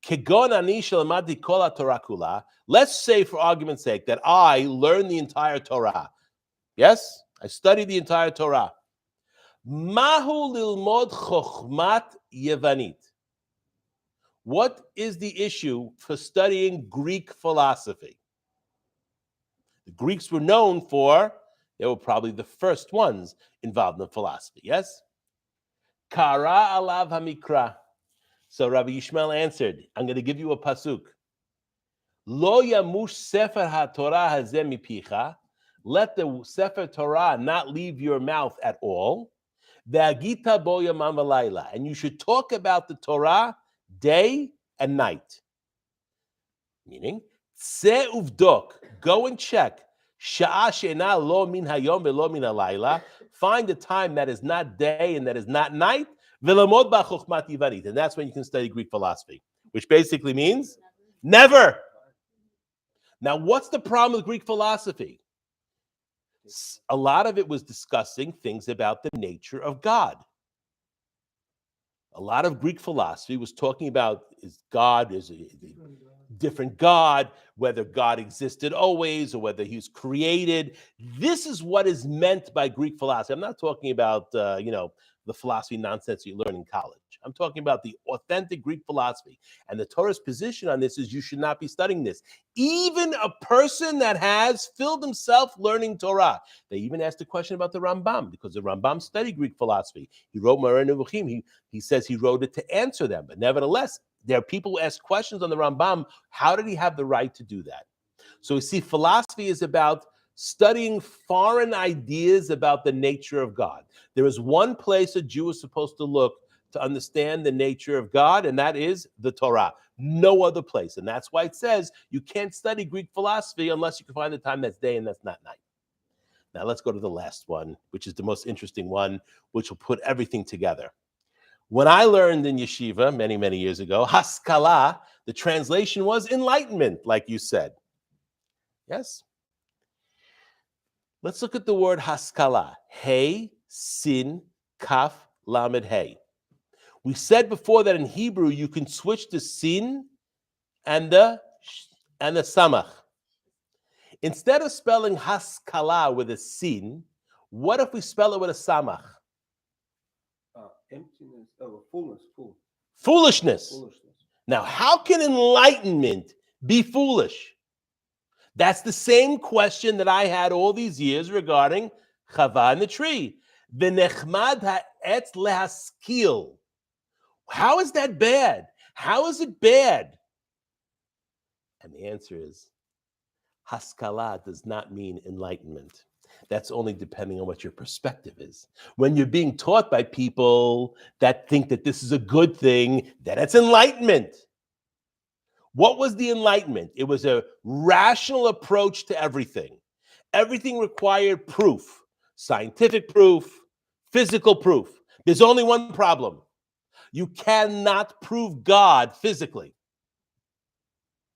Kegon ani shelamati kol haTorah kula. Let's say, for argument's sake, that I learned the entire Torah. Yes, I studied the entire Torah. Mahu lilmod chochmat Yevanit. What is the issue for studying Greek philosophy? The Greeks were known they were probably the first ones involved in philosophy, yes? Kara alav hamikra. So Rabbi Yishmael answered, I'm going to give you a pasuk. Lo yamush sefer haTorah hazeh mipicha. Let the sefer Torah not leave your mouth at all. Ve'agita bo yamam v'layla. And you should talk about the Torah day and night. Meaning, tse uvdok, go and check. Sha'a she'ena lo min hayom ve'lo min halayla. Find a time that is not day and that is not night. Ve'lamod ba'chochmat Yevanit. And that's when you can study Greek philosophy, which basically means never. Now, what's the problem with Greek philosophy? A lot of it was discussing things about the nature of God. A lot of Greek philosophy was talking about is a different God, whether God existed always or whether he was created. This is what is meant by Greek philosophy. I'm not talking about, the philosophy nonsense you learn in college. I'm talking about the authentic Greek philosophy. And the Torah's position on this is you should not be studying this. Even a person that has filled himself learning Torah. They even asked a question about the Rambam, because the Rambam studied Greek philosophy. He wrote Moreh Nevuchim. He says he wrote it to answer them. But nevertheless, there are people who ask questions on the Rambam. How did he have the right to do that? So we see philosophy is about studying foreign ideas about the nature of God. There is one place a Jew is supposed to look to understand the nature of God, and that is the Torah. No other place. And that's why it says you can't study Greek philosophy unless you can find the time that's day and that's not night. Now let's go to the last one, which is the most interesting one, which will put everything together. When I learned in yeshiva many, many years ago, haskala, the translation was enlightenment, like you said. Yes? Let's look at the word haskala. Hey, sin, kaf, lamed, hey. We said before that in Hebrew you can switch the sin and the samach. Instead of spelling haskala with a sin, what if we spell it with a samach? Emptiness, Foolishness. Now, how can enlightenment be foolish? That's the same question that I had all these years regarding Chava and the tree. V'nechmad ha'etz lehaskil. How is that bad? How is it bad? And the answer is, haskala does not mean enlightenment. That's only depending on what your perspective is. When you're being taught by people that think that this is a good thing, then it's enlightenment. What was the enlightenment? It was a rational approach to everything. Everything required proof, scientific proof, physical proof. There's only one problem. You cannot prove God physically.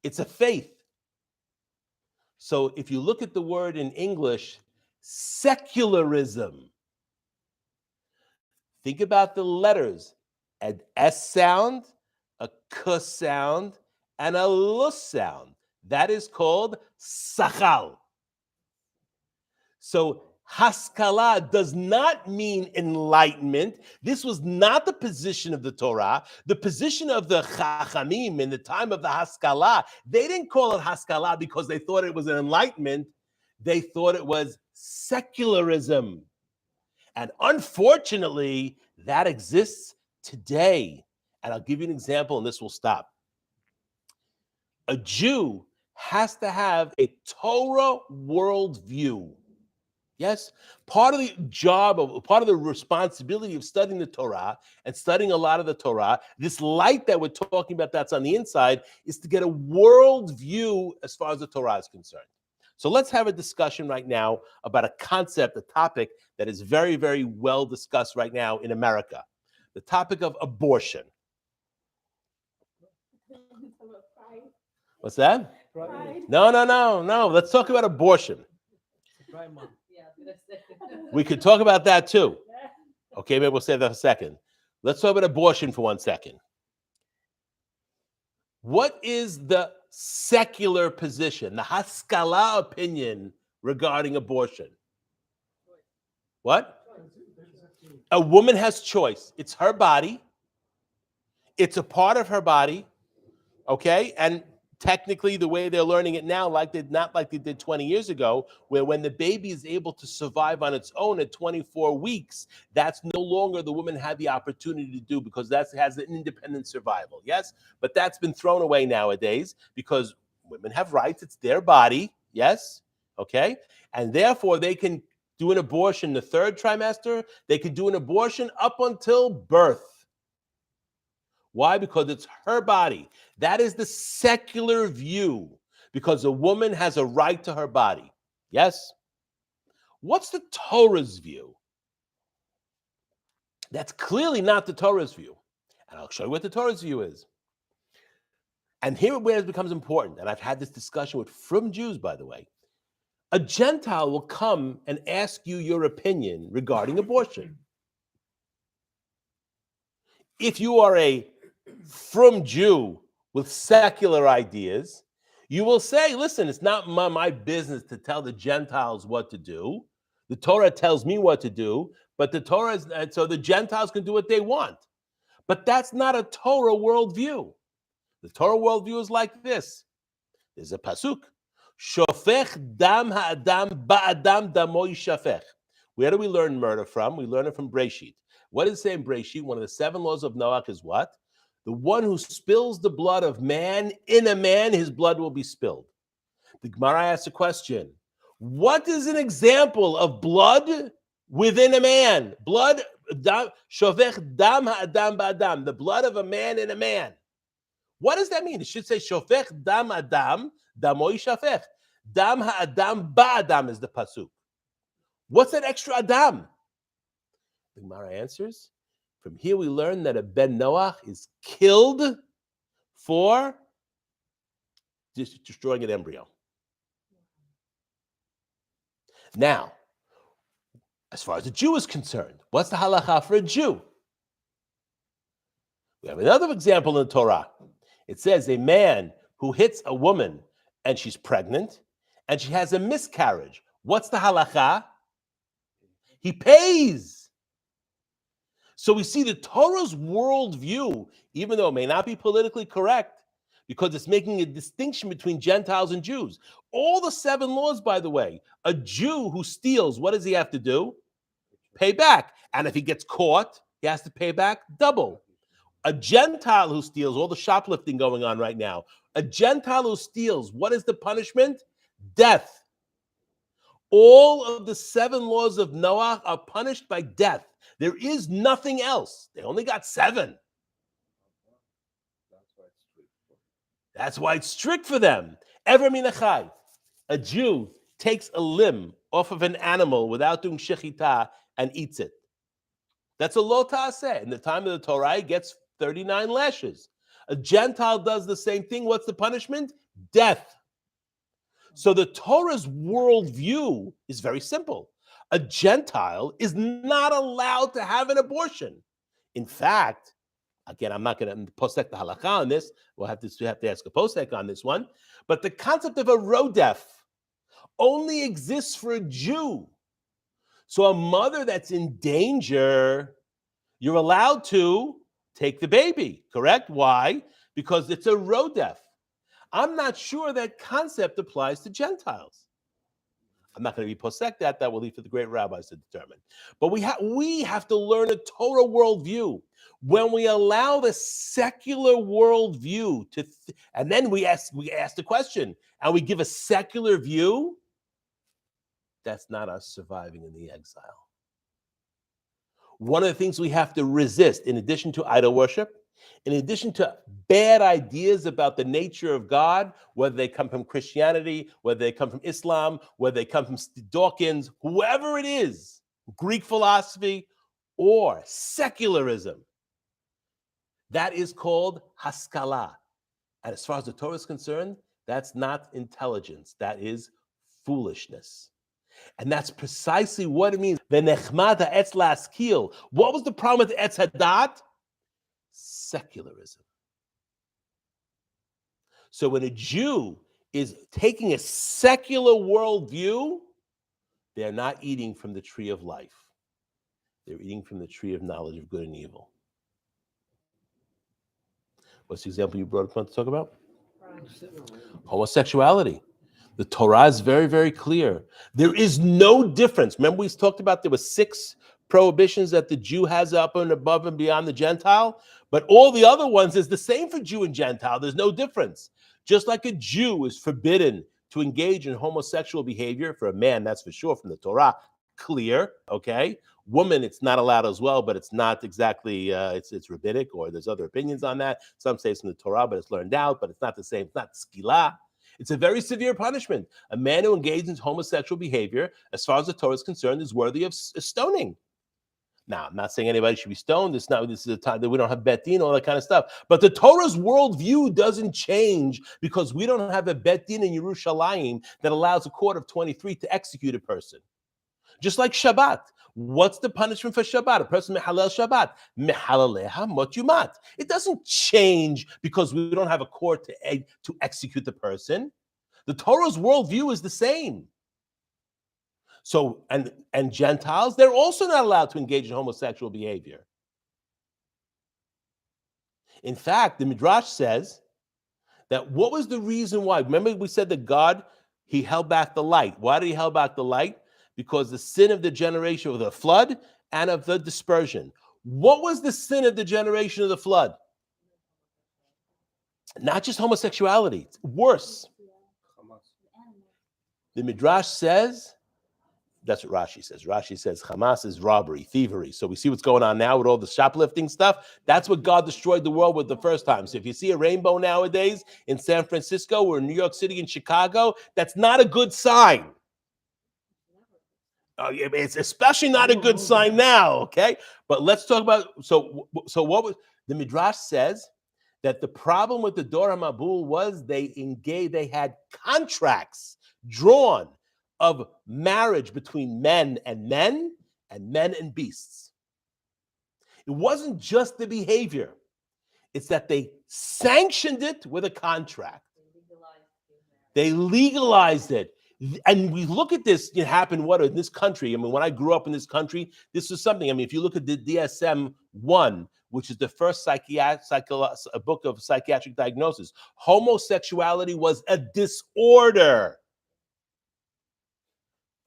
It's a faith. So if you look at the word in English, secularism, think about the letters, an S sound, a K sound, and a L sound. That is called sachal. So haskalah does not mean enlightenment. This was not the position of the Torah. The position of the Chachamim in the time of the haskalah, they didn't call it haskalah because they thought it was an enlightenment. They thought it was secularism. And unfortunately, that exists today. And I'll give you an example, and this will stop. A Jew has to have a Torah worldview. Yes, part of the responsibility of studying the Torah and studying a lot of the Torah, this light that we're talking about that's on the inside, is to get a worldview as far as the Torah is concerned. So let's have a discussion right now about a concept, a topic that is very, very well discussed right now in America. The topic of abortion. What's that? No. Let's talk about abortion. We could talk about that too. Okay, maybe we'll save that for a second. Let's talk about abortion for 1 second. What is the secular position, the Haskalah opinion regarding abortion? What? A woman has choice. It's her body. It's a part of her body. Okay? And technically, the way they're learning it now, not like they did 20 years ago, where when the baby is able to survive on its own at 24 weeks, that's no longer the woman had the opportunity to do because that has an independent survival. Yes? But that's been thrown away nowadays because women have rights. It's their body. Yes? Okay? And therefore, they can do an abortion in the 3rd trimester. They can do an abortion up until birth. Why? Because it's her body. That is the secular view, because a woman has a right to her body. Yes? What's the Torah's view? That's clearly not the Torah's view. And I'll show you what the Torah's view is. And here where it becomes important, and I've had this discussion with frum Jews, by the way. A Gentile will come and ask you your opinion regarding abortion. If you are a frum Jew with secular ideas, you will say, listen, it's not my business to tell the Gentiles what to do. The Torah tells me what to do, but the Torah is, so the Gentiles can do what they want. But that's not a Torah worldview. The Torah worldview is like this. There's a pasuk. Shofech dam ha'adam ba'adam damo yishafech. Where do we learn murder from? We learn it from Breshit. What does it say in Breshit? One of the 7 laws of Noah is what? The one who spills the blood of man in a man, his blood will be spilled. The Gemara asks a question. What is an example of blood within a man? Blood, shovech dam ha'adam ba'adam, the blood of a man in a man. What does that mean? It should say shofech dam adam, damo yishafech. Dam ha'adam ba'adam is the pasuk. What's that extra adam? The Gemara answers, from here we learn that a ben Noach is killed for just destroying an embryo. Now, as far as a Jew is concerned, what's the halacha for a Jew? We have another example in the Torah. It says a man who hits a woman and she's pregnant and she has a miscarriage. What's the halacha? He pays. So we see the Torah's worldview, even though it may not be politically correct, because it's making a distinction between Gentiles and Jews. All the 7 laws, by the way, a Jew who steals, what does he have to do? Pay back. And if he gets caught, he has to pay back double. A Gentile who steals, all the shoplifting going on right now, a Gentile who steals, what is the punishment? Death. All of the 7 laws of Noah are punished by death. There is nothing else. They only got 7. That's why it's strict for them. Ever minachai. A Jew takes a limb off of an animal without doing shechita and eats it. That's a lo ta'aseh. In the time of the Torah, he gets 39 lashes. A Gentile does the same thing. What's the punishment? Death. So the Torah's worldview is very simple. A Gentile is not allowed to have an abortion. In fact, again, I'm not going to posek the halakha on this. We'll have to ask a posek on this one. But the concept of a rodef only exists for a Jew. So a mother that's in danger, you're allowed to take the baby, correct? Why? Because it's a rodef. I'm not sure that concept applies to Gentiles. I'm not going to be posek that. That will leave for the great rabbis to determine. But we have to learn a Torah worldview. When we allow the secular worldview and then we ask the question, and we give a secular view, that's not us surviving in the exile. One of the things we have to resist, in addition to idol worship, in addition to bad ideas about the nature of God, whether they come from Christianity, whether they come from Islam, whether they come from Dawkins, whoever it is, Greek philosophy or secularism, that is called haskala. And as far as the Torah is concerned, that's not intelligence. That is foolishness. And that's precisely what it means. V'nechmad ha'etz la'askil. What was the problem with Etz Hadat? Secularism. So when a Jew is taking a secular worldview, they're not eating from the tree of life. They're eating from the tree of knowledge of good and evil. What's the example you brought up to talk about? Homosexuality. The Torah is very, very clear. There is no difference. Remember we talked about there were 6 prohibitions that the Jew has up and above and beyond the Gentile, but all the other ones is the same for Jew and Gentile. There's no difference. Just like a Jew is forbidden to engage in homosexual behavior, for a man, that's for sure from the Torah, clear, okay? Woman, it's not allowed as well, but it's not exactly, it's rabbinic, or there's other opinions on that. Some say it's from the Torah, but it's learned out, but it's not the same. It's not skila. It's a very severe punishment. A man who engages in homosexual behavior, as far as the Torah is concerned, is worthy of stoning. Now, I'm not saying anybody should be stoned. This is a time that we don't have bet din, all that kind of stuff. But the Torah's worldview doesn't change because we don't have a bet din in Yerushalayim that allows a court of 23 to execute a person. Just like Shabbat. What's the punishment for Shabbat? A person mehalel Shabbat. Mehalaleha mot yumat. It doesn't change because we don't have a court to execute the person. The Torah's worldview is the same. So, and Gentiles, they're also not allowed to engage in homosexual behavior. In fact, the Midrash says that what was the reason why? Remember we said that God, he held back the light. Why did he hold back the light? Because the sin of the generation of the flood and of the dispersion. What was the sin of the generation of the flood? Not just homosexuality, it's worse. The Midrash says, that's what Rashi says. Rashi says Hamas is robbery, thievery. So we see what's going on now with all the shoplifting stuff. That's what God destroyed the world with the first time. So if you see a rainbow nowadays in San Francisco or in New York City and Chicago, that's not a good sign. It's especially not a good sign now, okay? But let's talk about, so what was, the Midrash says that the problem with the Dor HaMabul was they had contracts drawn of marriage between men and men and beasts. It wasn't just the behavior. It's that they sanctioned it with a contract. They legalized it. And we look at this, it happened in this country. I mean, when I grew up in this country, this was something. I mean, if you look at the DSM-1, which is the first book of psychiatric diagnosis, homosexuality was a disorder.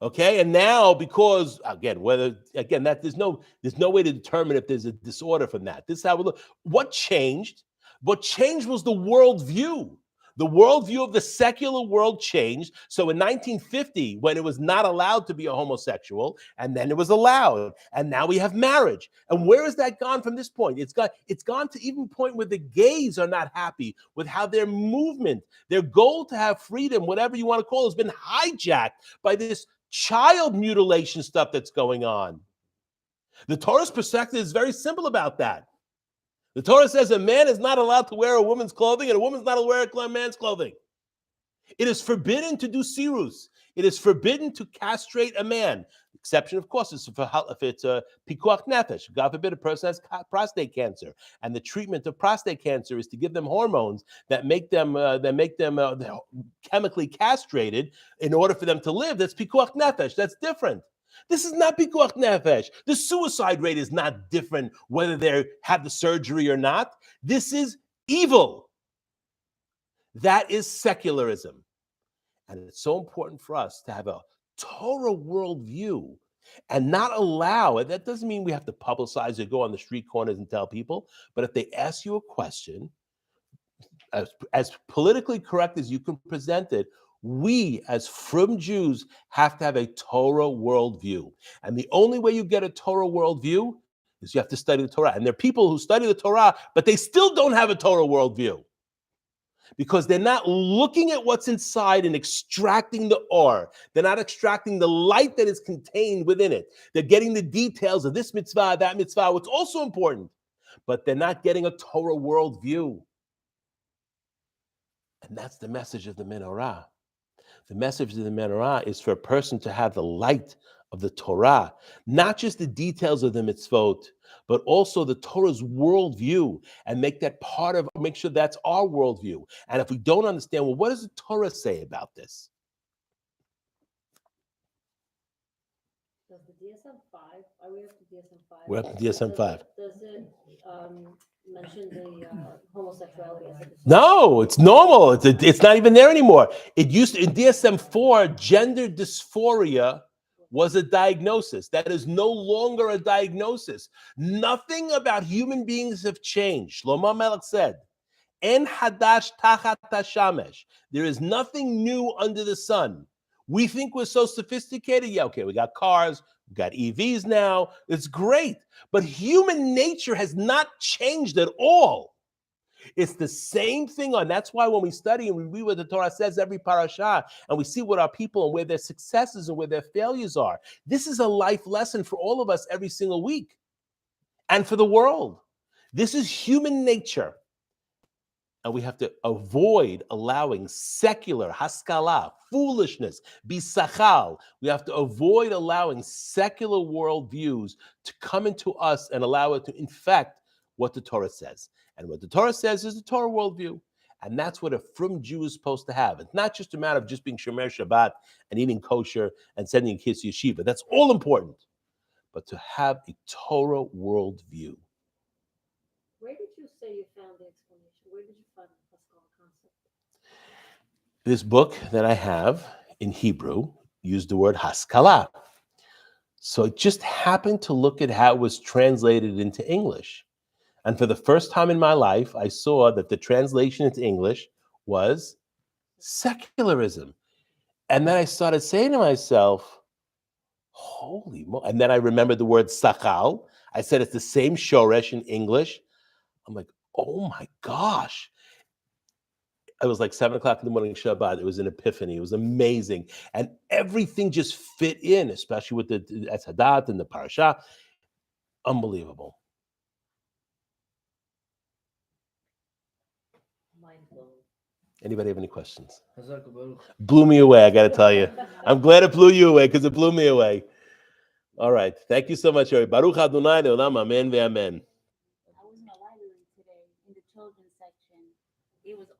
Okay, and now because there's no way to determine if there's a disorder from that. This is how we look. What changed? What changed was the worldview. The worldview of the secular world changed. So in 1950, when it was not allowed to be a homosexual, and then it was allowed, and now we have marriage. And where has that gone from this point? It's gone to even point where the gays are not happy with how their movement, their goal to have freedom, whatever you want to call it, has been hijacked by this child mutilation stuff that's going on. The Torah's perspective is very simple about that. The Torah says a man is not allowed to wear a woman's clothing and a woman's not allowed to wear a man's clothing. It is forbidden to do sirus. It is forbidden to castrate a man. Exception, of course, is if it's a pikuach nefesh. God forbid a person has prostate cancer, and the treatment of prostate cancer is to give them hormones that make them chemically castrated in order for them to live. That's pikuach nefesh. That's different. This is not pikuach nefesh. The suicide rate is not different whether they have the surgery or not. This is evil. That is secularism. And it's so important for us to have a Torah worldview and not allow it. That doesn't mean we have to publicize it, go on the street corners and tell people. But if they ask you a question, as politically correct as you can present it, we as frum Jews have to have a Torah worldview. And the only way you get a Torah worldview is you have to study the Torah. And there are people who study the Torah, but they still don't have a Torah worldview, because they're not looking at what's inside and extracting the or. They're not extracting the light that is contained within it. They're getting the details of this mitzvah, that mitzvah, what's also important, but they're not getting a Torah worldview. And that's the message of the menorah. The message of the menorah is for a person to have the light of the Torah, not just the details of the mitzvot, but also the Torah's worldview, and make sure that's our worldview. And if we don't understand, well, what does the Torah say about this? Does the DSM-5, are we up to DSM-5? We're up to DSM-5. Does it mention the homosexuality as a No, it's normal. It's not even there anymore. It used to, in DSM-4, gender dysphoria was a diagnosis. That is no longer a diagnosis. Nothing about human beings have changed. Shlomo Melech said, En hadash tachat hashamesh. There is nothing new under the sun. We think we're so sophisticated. Yeah, okay, we got cars, we got EVs now. It's great. But human nature has not changed at all. It's the same thing on. That's why when we study and we read what the Torah says every parashat, and we see what our people and where their successes and where their failures are, this is a life lesson for all of us every single week, and for the world. This is human nature, and we have to avoid allowing secular haskalah, foolishness, bisachal. We have to avoid allowing secular worldviews to come into us and allow it to infect what the Torah says. And what the Torah says is the Torah worldview. And that's what a frum Jew is supposed to have. It's not just a matter of just being Shomer Shabbat and eating kosher and sending kids to yeshiva. That's all important. But to have a Torah worldview. Where did you say you found the explanation? Where did you find the Haskalah concept? This book that I have in Hebrew used the word Haskalah. So it just happened to look at how it was translated into English. And for the first time in my life, I saw that the translation into English was secularism. And then I started saying to myself, holy moly. And then I remembered the word sachal. I said it's the same shoresh in English. I'm like, oh my gosh. It was like 7 o'clock in the morning Shabbat. It was an epiphany. It was amazing. And everything just fit in, especially with the Hadat and the Parashat. Unbelievable. Anybody have any questions? Blew me away, I got to tell you. I'm glad it blew you away because it blew me away. All right. Thank you so much, Ari. Baruch Adonai le'olam, amen ve'amen. I was in a library today in the children's section. It was all